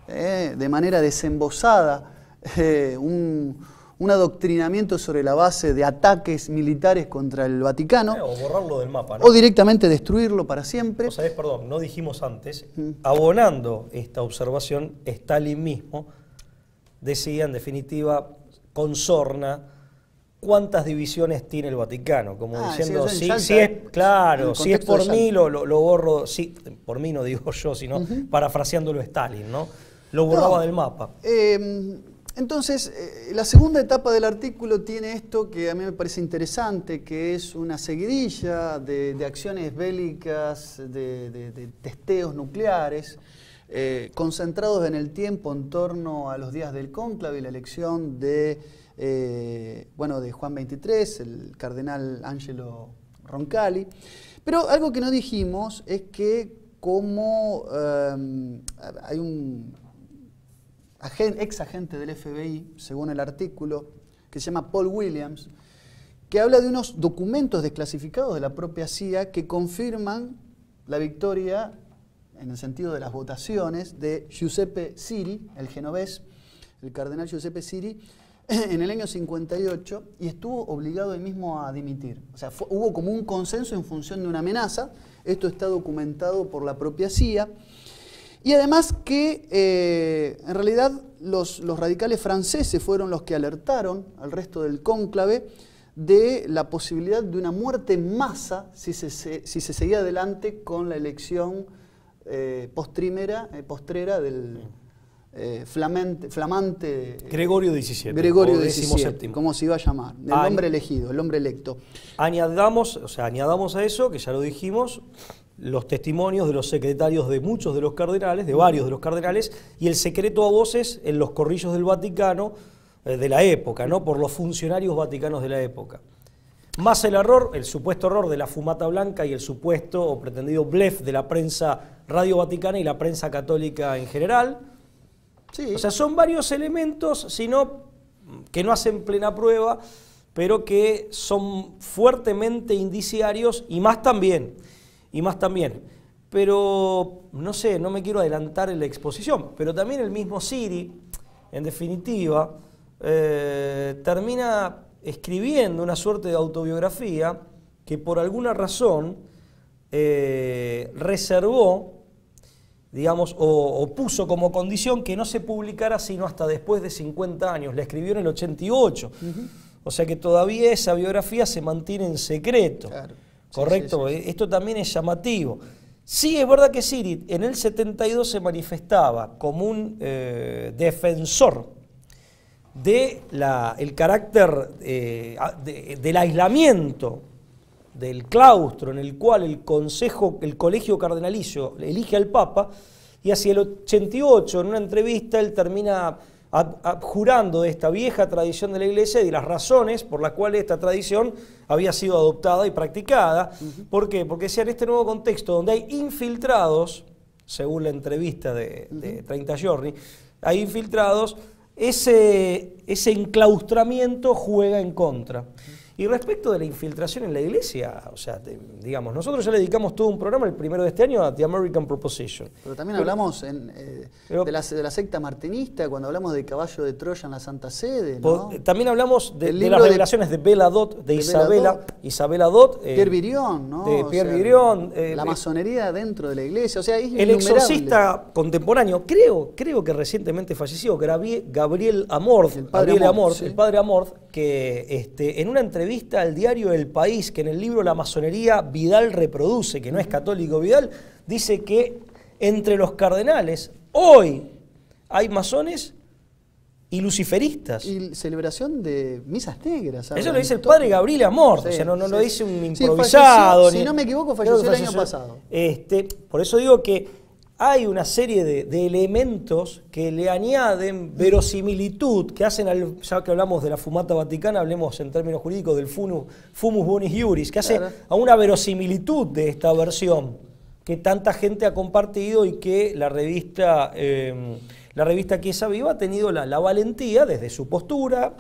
de manera desembosada, un adoctrinamiento sobre la base de ataques militares contra el Vaticano. O borrarlo del mapa, ¿no? O directamente destruirlo para siempre. O sabés, perdón, no dijimos antes, abonando esta observación, Stalin mismo decía, en definitiva, con sorna, cuántas divisiones tiene el Vaticano, como diciendo, si es por mí, lo borro, sí, por mí no digo yo, sino parafraseándolo Stalin, ¿no? Lo borraba del mapa. Entonces, la segunda etapa del artículo tiene esto que a mí me parece interesante, que es una seguidilla de acciones bélicas, de testeos nucleares, concentrados en el tiempo en torno a los días del cónclave y la elección de Juan XXIII, el cardenal Angelo Roncalli. Pero algo que no dijimos es que como hay un ex agente del FBI, según el artículo, que se llama Paul Williams, que habla de unos documentos desclasificados de la propia CIA que confirman la victoria, en el sentido de las votaciones, de Giuseppe Siri, el genovés, el cardenal Giuseppe Siri, en el año 58, y estuvo obligado él mismo a dimitir. O sea, hubo como un consenso en función de una amenaza. Esto está documentado por la propia CIA. Y además que en realidad los radicales franceses fueron los que alertaron al resto del cónclave de la posibilidad de una muerte en masa si se seguía adelante con la elección postrera del flamante Gregorio XVII. Gregorio XVII, como se iba a llamar, el hombre elegido, el hombre electo. Añadamos a eso, que ya lo dijimos, los testimonios de los secretarios de muchos de los cardenales, de varios de los cardenales, y el secreto a voces en los corrillos del Vaticano de la época, ¿no? Por los funcionarios vaticanos de la época. Más el supuesto error de la fumata blanca y el supuesto o pretendido blef de la prensa radio vaticana y la prensa católica en general. Sí. O sea, son varios elementos, que no hacen plena prueba, pero que son fuertemente indiciarios y más también. Pero, no sé, no me quiero adelantar en la exposición, pero también el mismo Siri, en definitiva, termina escribiendo una suerte de autobiografía que por alguna razón reservó, digamos, o puso como condición que no se publicara sino hasta después de 50 años. La escribió en el 88. O sea que todavía esa biografía se mantiene en secreto. Claro. ¿Correcto? Sí. Esto también es llamativo. Sí, es verdad que Siri en el 72 se manifestaba como un defensor del carácter del aislamiento del claustro en el cual el colegio cardenalicio elige al Papa, y hacia el 88, en una entrevista, él termina abjurando de esta vieja tradición de la Iglesia y de las razones por las cuales esta tradición había sido adoptada y practicada. ¿Por qué? Porque decía, en este nuevo contexto donde hay infiltrados, según la entrevista de 30 Giorni, hay infiltrados, ese enclaustramiento juega en contra. Y respecto de la infiltración en la Iglesia, o sea, digamos, nosotros ya le dedicamos todo un programa, el primero de este año, a The American Proposition. Pero también hablamos de la secta martinista, cuando hablamos de caballo de Troya en la Santa Sede, ¿no? También hablamos de las revelaciones de Bella Dot, de Isabela Dot. Pierre Virion, ¿no? De Pierre Virion. La masonería dentro de la Iglesia, o sea, es el exorcista contemporáneo, creo que recientemente falleció, Gabriel Amorth, el padre Amorth, que en una entrevista al diario El País, que en el libro La masonería Vidal reproduce, que no es católico Vidal, dice que entre los cardenales hoy hay masones y luciferistas. Y celebración de misas negras. Eso lo dice el padre Gabriel Amorth, o sea, no lo dice un improvisado. Si no me equivoco, falleció el año pasado. Por eso digo que hay una serie de elementos que le añaden verosimilitud, que hacen, ya que hablamos de la fumata vaticana, hablemos en términos jurídicos del fumus bonis iuris, que hace a una verosimilitud de esta versión que tanta gente ha compartido y que la revista Chiesa Viva ha tenido la valentía desde su postura,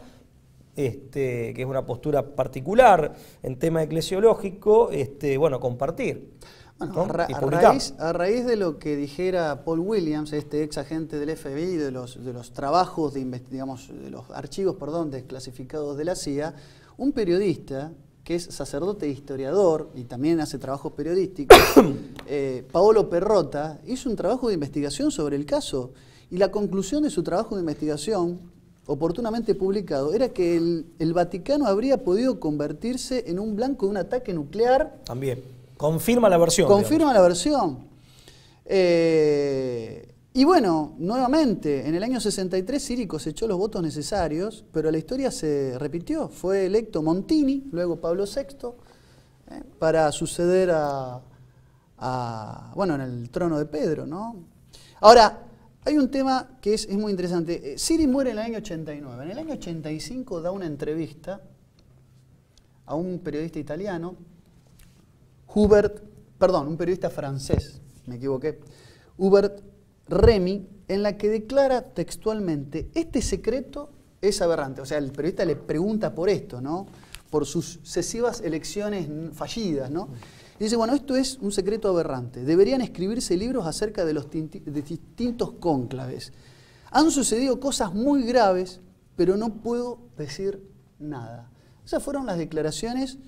que es una postura particular en tema eclesiológico, bueno, compartir. Bueno, ¿no? a raíz de lo que dijera Paul Williams, este ex agente del FBI, de los trabajos, digamos, de los archivos, desclasificados de la CIA, un periodista que es sacerdote e historiador y también hace trabajos periodísticos, Paolo Perrotta, hizo un trabajo de investigación sobre el caso y la conclusión de su trabajo de investigación, oportunamente publicado, era que el Vaticano habría podido convertirse en un blanco de un ataque nuclear. También. Confirma la versión. Confirma la versión. Y bueno, nuevamente, en el año 63 Siri cosechó los votos necesarios, pero la historia se repitió. Fue electo Montini, luego Pablo VI, para suceder bueno, en el trono de Pedro, ¿no? Ahora, hay un tema que es muy interesante. Siri muere en el año 89. En el año 85 da una entrevista a un periodista italiano, un periodista francés, me equivoqué, Hubert Remy, en la que declara textualmente: este secreto es aberrante. O sea, el periodista le pregunta por esto, ¿no? Por sus sucesivas elecciones fallidas, ¿no? Y dice, bueno, esto es un secreto aberrante. Deberían escribirse libros acerca de los distintos cónclaves. Han sucedido cosas muy graves, pero no puedo decir nada. Esas fueron las declaraciones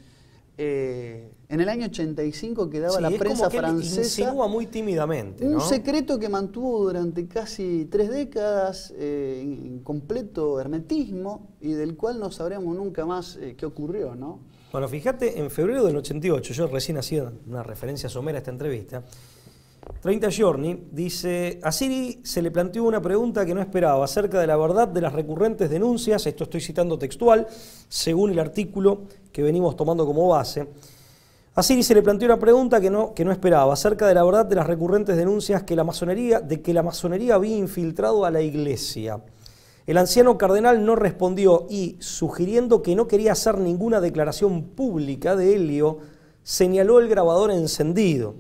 en el año 85 que daba la prensa francesa. Insinúa muy tímidamente, un ¿no? secreto que mantuvo durante casi 3 décadas en completo hermetismo y del cual no sabremos nunca más qué ocurrió, ¿no? Bueno, fíjate, en febrero del 88, yo recién hacía una referencia somera a esta entrevista, 30 Giorni dice: a Siri se le planteó una pregunta que no esperaba acerca de la verdad de las recurrentes denuncias, esto estoy citando textual, según el artículo que venimos tomando como base. A Siri se le planteó una pregunta que no esperaba acerca de la verdad de las recurrentes denuncias de que la masonería había infiltrado a la Iglesia. El anciano cardenal no respondió y, sugiriendo que no quería hacer ninguna declaración pública de Elio, señaló el grabador encendido.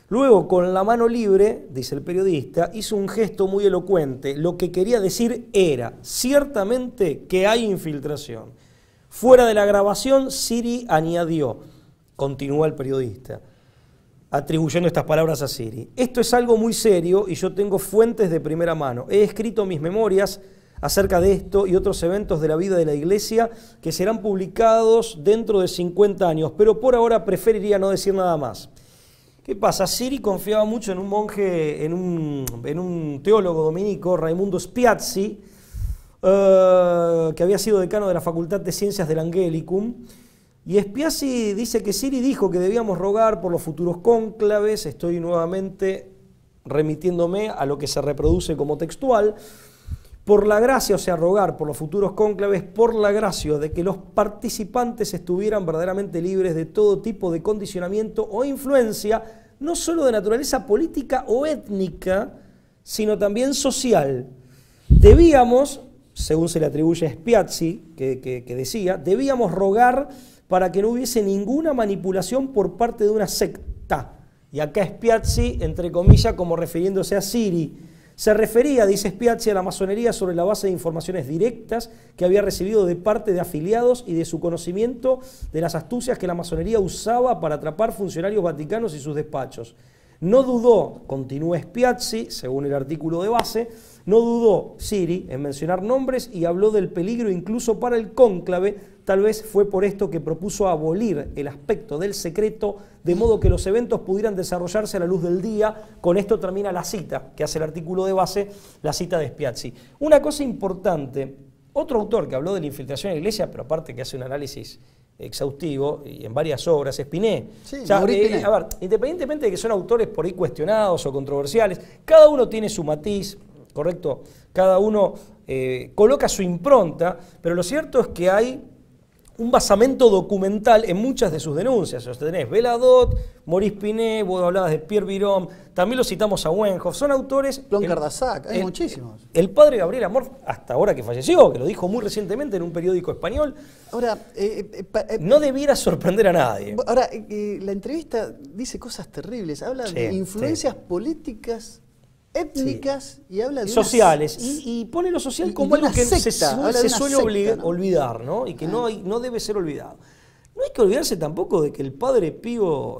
Luego, con la mano libre, dice el periodista, hizo un gesto muy elocuente. Lo que quería decir era, ciertamente, que hay infiltración. Fuera de la grabación, Siri añadió, continúa el periodista, atribuyendo estas palabras a Siri: esto es algo muy serio y yo tengo fuentes de primera mano. He escrito mis memorias acerca de esto y otros eventos de la vida de la Iglesia que serán publicados dentro de 50 años, pero por ahora preferiría no decir nada más. ¿Qué pasa? Siri confiaba mucho en un monje, en un teólogo dominico, Raimundo Spiazzi, que había sido decano de la Facultad de Ciencias del Angelicum, y Spiazzi dice que Siri dijo que debíamos rogar por los futuros cónclaves. Estoy nuevamente remitiéndome a lo que se reproduce como textual, por la gracia, o sea, rogar por los futuros cónclaves, por la gracia de que los participantes estuvieran verdaderamente libres de todo tipo de condicionamiento o influencia, no solo de naturaleza política o étnica, sino también social. Debíamos, según se le atribuye a Spiazzi, que decía, debíamos rogar para que no hubiese ninguna manipulación por parte de una secta. Y acá Spiazzi, entre comillas, como refiriéndose a Siri. Se refería, dice Spiazzi, a la masonería sobre la base de informaciones directas que había recibido de parte de afiliados y de su conocimiento de las astucias que la masonería usaba para atrapar funcionarios vaticanos y sus despachos. No dudó, continúa Spiazzi, según el artículo de base, no dudó Siri en mencionar nombres y habló del peligro incluso para el cónclave. Tal vez fue por esto que propuso abolir el aspecto del secreto, de modo que los eventos pudieran desarrollarse a la luz del día. Con esto termina la cita que hace el artículo de base, la cita de Spiazzi. Una cosa importante, otro autor que habló de la infiltración en la Iglesia, pero aparte que hace un análisis exhaustivo y en varias obras, es Pinet. Sí, o sea, Pinet. A ver, independientemente de que son autores por ahí cuestionados o controversiales, cada uno tiene su matiz, ¿correcto? Cada uno coloca su impronta, pero lo cierto es que hay un basamento documental en muchas de sus denuncias. O sea, tenés Beladot, Maurice Pinet, vos hablabas de Pierre Biron, también lo citamos a Wenhoff, son autores... Plon Cardassac, hay muchísimos. El padre Gabriel Amor, hasta ahora que falleció, que lo dijo muy recientemente en un periódico español, ahora, no debiera sorprender a nadie. Ahora, la entrevista dice cosas terribles, habla de influencias políticas, étnicas y habla de sociales y pone lo social como algo que se suele olvidar, ¿no? Y que no debe ser olvidado. No hay que olvidarse tampoco de que el Padre Pío,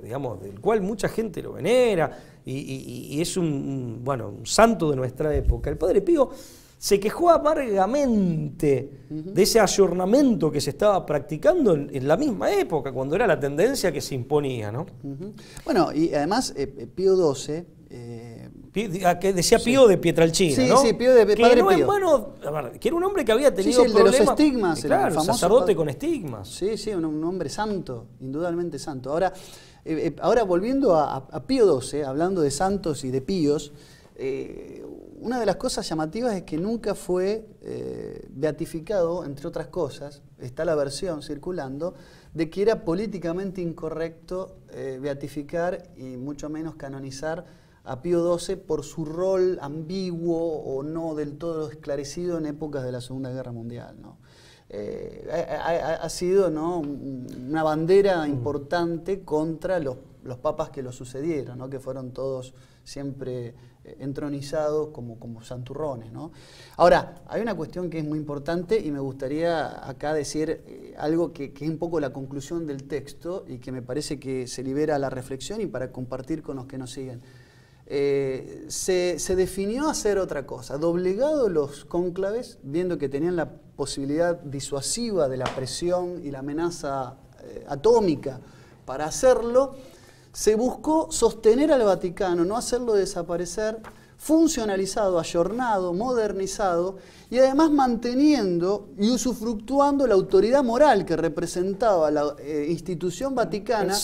digamos, del cual mucha gente lo venera y es un santo de nuestra época, el Padre Pío se quejó amargamente de ese ayornamiento que se estaba practicando en la misma época, cuando era la tendencia que se imponía, ¿no? Bueno, y además Pío XII... que decía Pío de Pietrelcina, ¿no? Sí, Pío de Padre Pío. Que era un hombre que había tenido de problemas. los estigmas. Claro, el famoso sacerdote con estigmas. Sí, un hombre santo, indudablemente santo. Ahora volviendo a Pío XII, hablando de santos y de píos, una de las cosas llamativas es que nunca fue beatificado, entre otras cosas, está la versión circulando, de que era políticamente incorrecto beatificar y mucho menos canonizar a Pío XII por su rol ambiguo o no del todo esclarecido en épocas de la Segunda Guerra Mundial, ¿no? Ha sido, ¿no?, una bandera importante contra los papas que lo sucedieron, ¿no?, que fueron todos siempre entronizados como santurrones, ¿no? Ahora, hay una cuestión que es muy importante y me gustaría acá decir algo que es un poco la conclusión del texto y que me parece que se libera a la reflexión y para compartir con los que nos siguen. Se definió hacer otra cosa, doblegado los cónclaves, viendo que tenían la posibilidad disuasiva de la presión y la amenaza atómica para hacerlo, se buscó sostener al Vaticano, no hacerlo desaparecer, funcionalizado, ayornado, modernizado y además manteniendo y usufructuando la autoridad moral que representaba la institución vaticana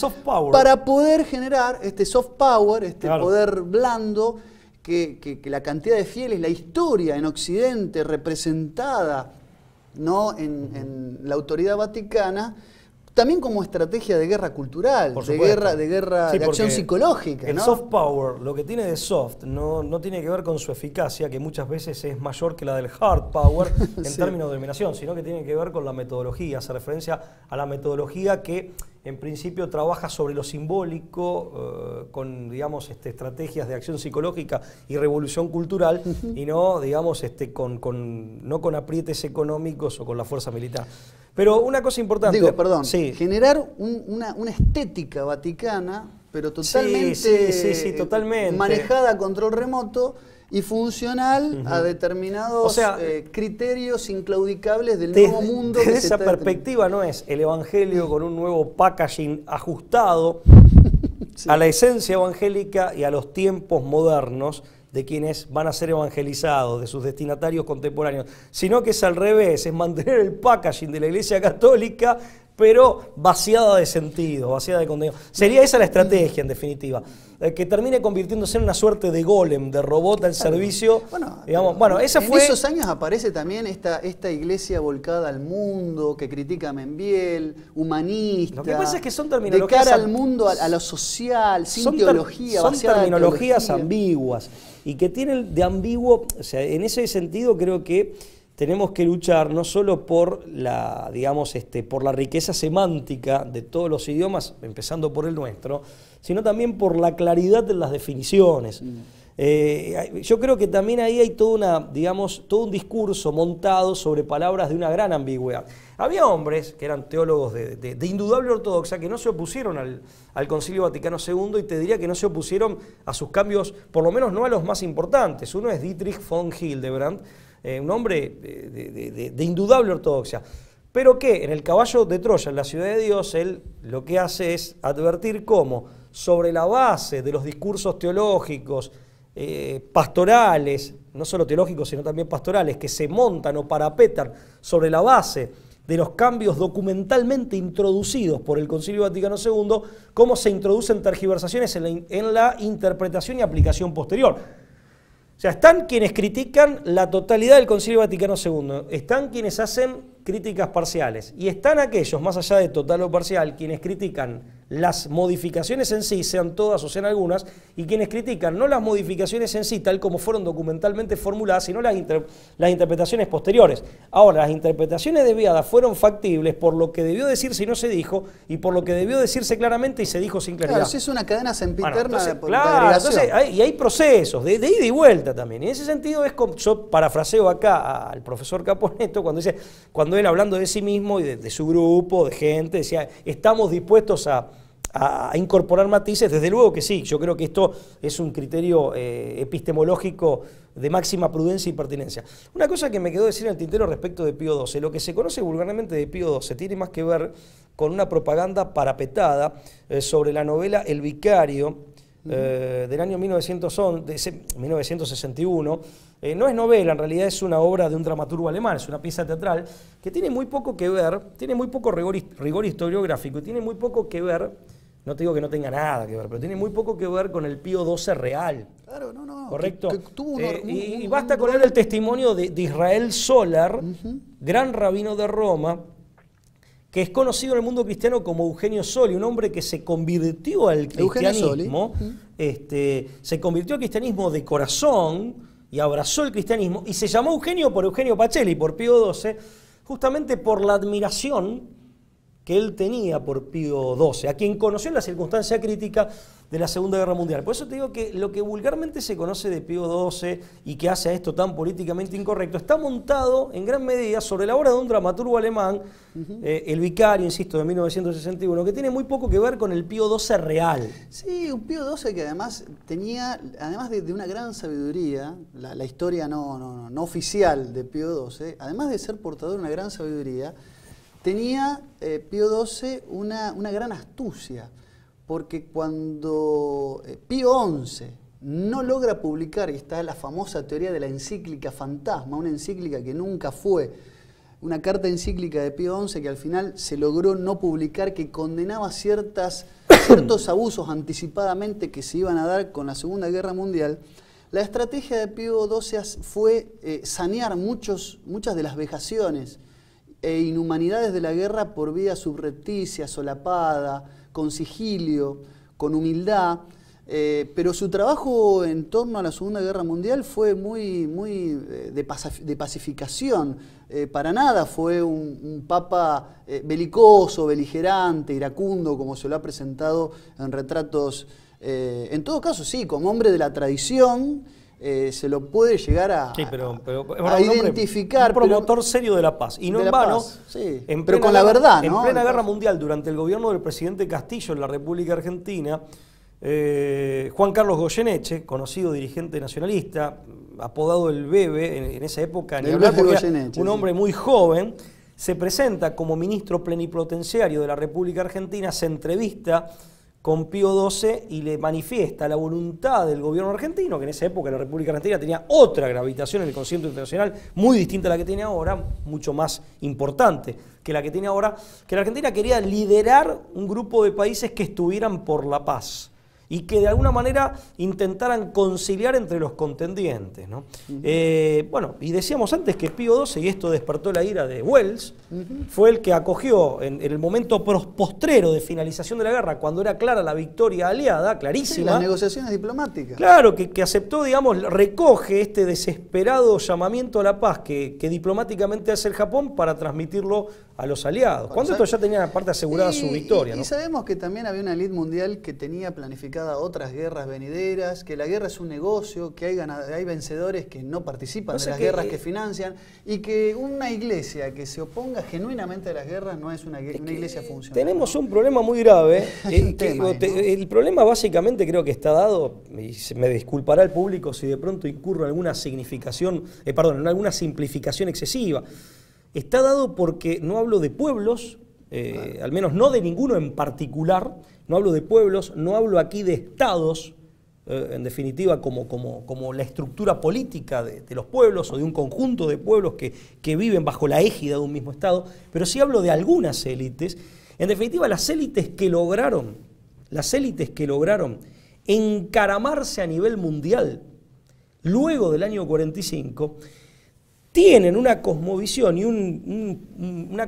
para poder generar este soft power, poder blando que la cantidad de fieles, la historia en Occidente representada, ¿no?, en la autoridad vaticana, también como estrategia de guerra cultural, de acción psicológica, el ¿no? soft power, lo que tiene de soft, no tiene que ver con su eficacia, que muchas veces es mayor que la del hard power en términos de dominación, sino que tiene que ver con la metodología, hace referencia a la metodología que en principio trabaja sobre lo simbólico, con, digamos, estrategias de acción psicológica y revolución cultural, y no, digamos, no con aprietes económicos o con la fuerza militar. Pero una cosa importante... generar una estética vaticana, pero totalmente, totalmente manejada a control remoto y funcional a determinados criterios inclaudicables del nuevo mundo. Desde esa perspectiva no es el evangelio con un nuevo packaging ajustado a la esencia evangélica y a los tiempos modernos de quienes van a ser evangelizados, de sus destinatarios contemporáneos, sino que es al revés, es mantener el packaging de la Iglesia Católica, pero vaciada de sentido, vaciada de contenido. Sería esa la estrategia, en definitiva, que termine convirtiéndose en una suerte de golem, de robot al servicio. Esa fue... En esos años aparece también esta iglesia volcada al mundo, que critica a Membiel, humanista. Lo que pasa es que son terminologías... De cara al mundo, a lo social, sin teología, son terminologías teología. Ambiguas, y que tienen de ambiguo, o sea, en ese sentido creo que tenemos que luchar no solo por la, digamos, por la riqueza semántica de todos los idiomas, empezando por el nuestro, sino también por la claridad de las definiciones. Yo creo que también ahí hay todo un discurso montado sobre palabras de una gran ambigüedad. Había hombres que eran teólogos de indudable ortodoxia que no se opusieron al Concilio Vaticano II, y te diría que no se opusieron a sus cambios, por lo menos no a los más importantes. Uno es Dietrich von Hildebrand, un hombre de indudable ortodoxia, pero que en el Caballo de Troya, en la Ciudad de Dios, él lo que hace es advertir cómo, sobre la base de los discursos teológicos, pastorales, no solo teológicos sino también pastorales, que se montan o parapetan sobre la base de los cambios documentalmente introducidos por el Concilio Vaticano II, cómo se introducen tergiversaciones en la interpretación y aplicación posterior. O sea, están quienes critican la totalidad del Concilio Vaticano II, están quienes hacen críticas parciales. Y están aquellos, más allá de total o parcial, quienes critican las modificaciones en sí, sean todas o sean algunas, y quienes critican no las modificaciones en sí, tal como fueron documentalmente formuladas, sino las interpretaciones posteriores. Ahora, las interpretaciones desviadas fueron factibles por lo que debió decirse y no se dijo, y por lo que debió decirse claramente y se dijo sin claridad. Claro, si es una cadena sempiterna de claro, agregación. Entonces hay procesos de ida y vuelta también. Y en ese sentido es como, yo parafraseo acá al profesor Caponeto cuando él hablando de sí mismo y de su grupo, de gente, decía, estamos dispuestos a incorporar matices. Desde luego que sí, yo creo que esto es un criterio epistemológico de máxima prudencia y pertinencia. Una cosa que me quedó decir en el tintero respecto de Pío XII, lo que se conoce vulgarmente de Pío XII tiene más que ver con una propaganda parapetada sobre la novela El Vicario, del año 1961, no es novela, en realidad es una obra de un dramaturgo alemán, es una pieza teatral que tiene muy poco que ver, tiene muy poco rigor historiográfico y tiene muy poco que ver, no te digo que no tenga nada que ver, pero tiene muy poco que ver con el Pío XII real. Claro, no. ¿Correcto? Que tuvo y basta con leer el testimonio de Israel Solar, gran rabino de Roma, que es conocido en el mundo cristiano como Eugenio Soli, un hombre que se convirtió al cristianismo, se convirtió al cristianismo de corazón y abrazó el cristianismo, y se llamó Eugenio por Eugenio Pacelli, por Pío XII, justamente por la admiración que él tenía por Pío XII, a quien conoció en la circunstancia crítica de la Segunda Guerra Mundial. Por eso te digo que lo que vulgarmente se conoce de Pío XII y que hace a esto tan políticamente incorrecto, está montado en gran medida sobre la obra de un dramaturgo alemán, El Vicario, insisto, de 1961, que tiene muy poco que ver con el Pío XII real. Sí, un Pío XII que además tenía, además de una gran sabiduría, la historia no oficial de Pío XII, además de ser portador de una gran sabiduría, tenía Pío XII una gran astucia, porque cuando Pío XI no logra publicar, y está la famosa teoría de la encíclica fantasma, una encíclica que nunca fue, una carta encíclica de Pío XI que al final se logró no publicar, que condenaba ciertos abusos anticipadamente que se iban a dar con la Segunda Guerra Mundial. La estrategia de Pío XII fue sanear muchas de las vejaciones e inhumanidades de la guerra por vía subrepticia, solapada, con sigilio, con humildad, pero su trabajo en torno a la Segunda Guerra Mundial fue muy de pacificación. Para nada fue un papa belicoso, beligerante, iracundo, como se lo ha presentado en retratos. En todo caso, sí, como hombre de la tradición, se lo puede llegar a identificar. Un promotor serio de la paz. Y no en vano, sí, pero con la verdad, ¿no? En plena guerra mundial, durante el gobierno del presidente Castillo en la República Argentina, Juan Carlos Goyeneche, conocido dirigente nacionalista, apodado el Bebe en esa época, un hombre muy joven, se presenta como ministro plenipotenciario de la República Argentina, se entrevista con Pío XII y le manifiesta la voluntad del gobierno argentino, que en esa época la República Argentina tenía otra gravitación en el concierto internacional, muy distinta a la que tiene ahora, mucho más importante que la que tiene ahora, que la Argentina quería liderar un grupo de países que estuvieran por la paz y que de alguna manera intentaran conciliar entre los contendientes, ¿no? Bueno, y decíamos antes que Pío XII, y esto despertó la ira de Wells, fue el que acogió en el momento postrero de finalización de la guerra, cuando era clara la victoria aliada, clarísima. Sí, las negociaciones diplomáticas. Claro, que aceptó, digamos, recoge este desesperado llamamiento a la paz que diplomáticamente hace el Japón para transmitirlo a los aliados. Cuando esto ya tenía aparte asegurada su victoria, ¿no? Y sabemos que también había una élite mundial que tenía planificada otras guerras venideras, que la guerra es un negocio, que hay vencedores que no participan de las guerras que financian, y que una iglesia que se oponga genuinamente a las guerras no es una iglesia funcional. Tenemos un problema muy grave. El problema básicamente creo que está dado, y se me disculpará el público si de pronto incurro en alguna significación, en alguna simplificación excesiva. Está dado porque no hablo de pueblos, al menos no de ninguno en particular, no hablo de pueblos, no hablo aquí de estados, en definitiva como la estructura política de los pueblos o de un conjunto de pueblos que viven bajo la égida de un mismo estado, pero sí hablo de algunas élites, en definitiva las élites que lograron encaramarse a nivel mundial luego del año 45, tienen una cosmovisión y una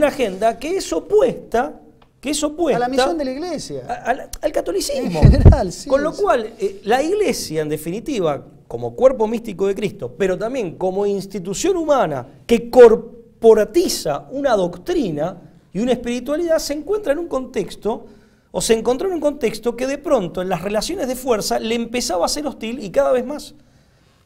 agenda que es opuesta a la misión de la Iglesia, al catolicismo. En general, sí, con lo cual, la Iglesia, en definitiva, como cuerpo místico de Cristo, pero también como institución humana que corporatiza una doctrina y una espiritualidad, se encuentra en un contexto, o se encontró en un contexto que de pronto en las relaciones de fuerza le empezaba a ser hostil y cada vez más.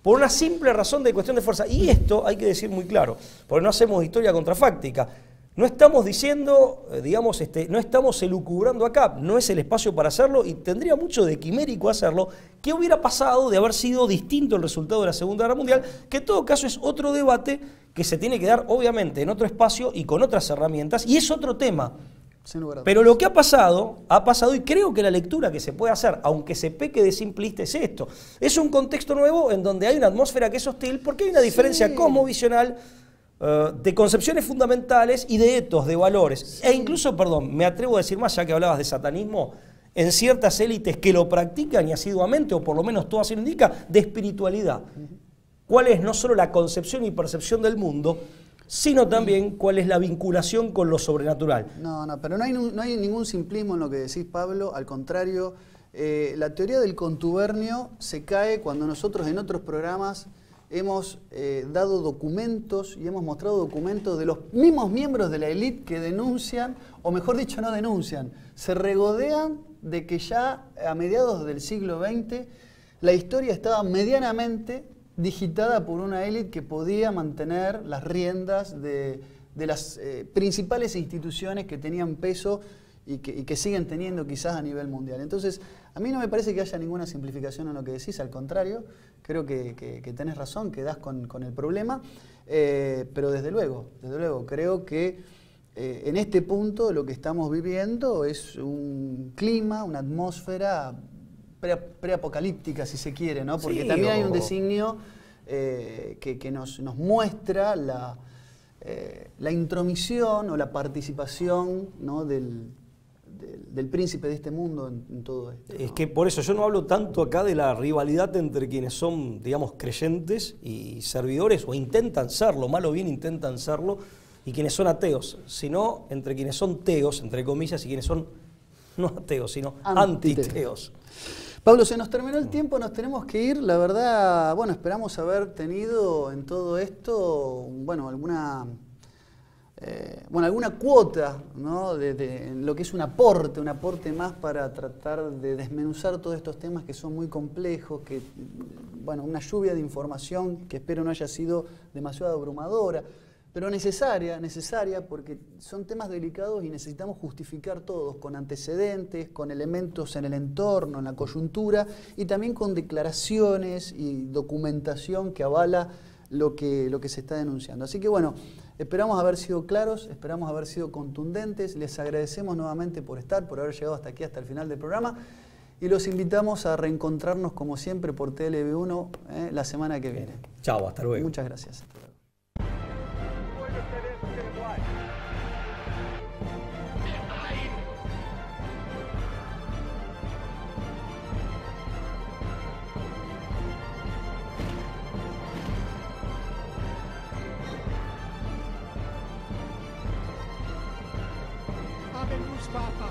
Por una simple razón de cuestión de fuerza. Y esto hay que decir muy claro, porque no hacemos historia contrafáctica. No estamos diciendo, digamos, no estamos elucubrando acá, no es el espacio para hacerlo y tendría mucho de quimérico hacerlo. ¿Qué hubiera pasado de haber sido distinto el resultado de la Segunda Guerra Mundial? Que en todo caso es otro debate que se tiene que dar, obviamente, en otro espacio y con otras herramientas, y es otro tema. Pero lo que ha pasado y creo que la lectura que se puede hacer, aunque se peque de simplista, es esto. Es un contexto nuevo en donde hay una atmósfera que es hostil porque hay una diferencia cosmovisional, de concepciones fundamentales y de etos, de valores. E incluso, perdón, me atrevo a decir más, ya que hablabas de satanismo, en ciertas élites que lo practican y asiduamente, o por lo menos todo así lo indica, de espiritualidad. ¿Cuál es no solo la concepción y percepción del mundo, sino también cuál es la vinculación con lo sobrenatural? No, pero no hay ningún simplismo en lo que decís, Pablo. Al contrario, la teoría del contubernio se cae cuando nosotros en otros programas hemos dado documentos y hemos mostrado documentos de los mismos miembros de la élite que denuncian, o mejor dicho, no denuncian, se regodean de que ya a mediados del siglo XX la historia estaba medianamente digitada por una élite que podía mantener las riendas de las principales instituciones que tenían peso y que siguen teniendo quizás a nivel mundial. Entonces, a mí no me parece que haya ninguna simplificación en lo que decís, al contrario, creo que tenés razón, que das con el problema, pero desde luego, creo que en este punto lo que estamos viviendo es un clima, una atmósfera preapocalíptica, si se quiere, ¿no? Porque también hay un designio que nos muestra la intromisión o la participación, ¿no?, del príncipe de este mundo en todo esto, ¿no? Es que por eso yo no hablo tanto acá de la rivalidad entre quienes son, digamos, creyentes y servidores, o intentan serlo, mal o bien intentan serlo, y quienes son ateos, sino entre quienes son teos, entre comillas, y quienes son no ateos, sino antiteos. Pablo, se nos terminó el tiempo, nos tenemos que ir. La verdad, bueno, esperamos haber tenido en todo esto, bueno, alguna cuota, ¿no?, de lo que es un aporte más para tratar de desmenuzar todos estos temas que son muy complejos, que, bueno, una lluvia de información que espero no haya sido demasiado abrumadora, pero necesaria, porque son temas delicados y necesitamos justificar todos, con antecedentes, con elementos en el entorno, en la coyuntura, y también con declaraciones y documentación que avala lo que se está denunciando. Así que bueno, esperamos haber sido claros, esperamos haber sido contundentes, les agradecemos nuevamente por haber llegado hasta aquí, hasta el final del programa, y los invitamos a reencontrarnos como siempre por TLV1 la semana que viene. Chao, hasta luego. Muchas gracias. Ave Muspata.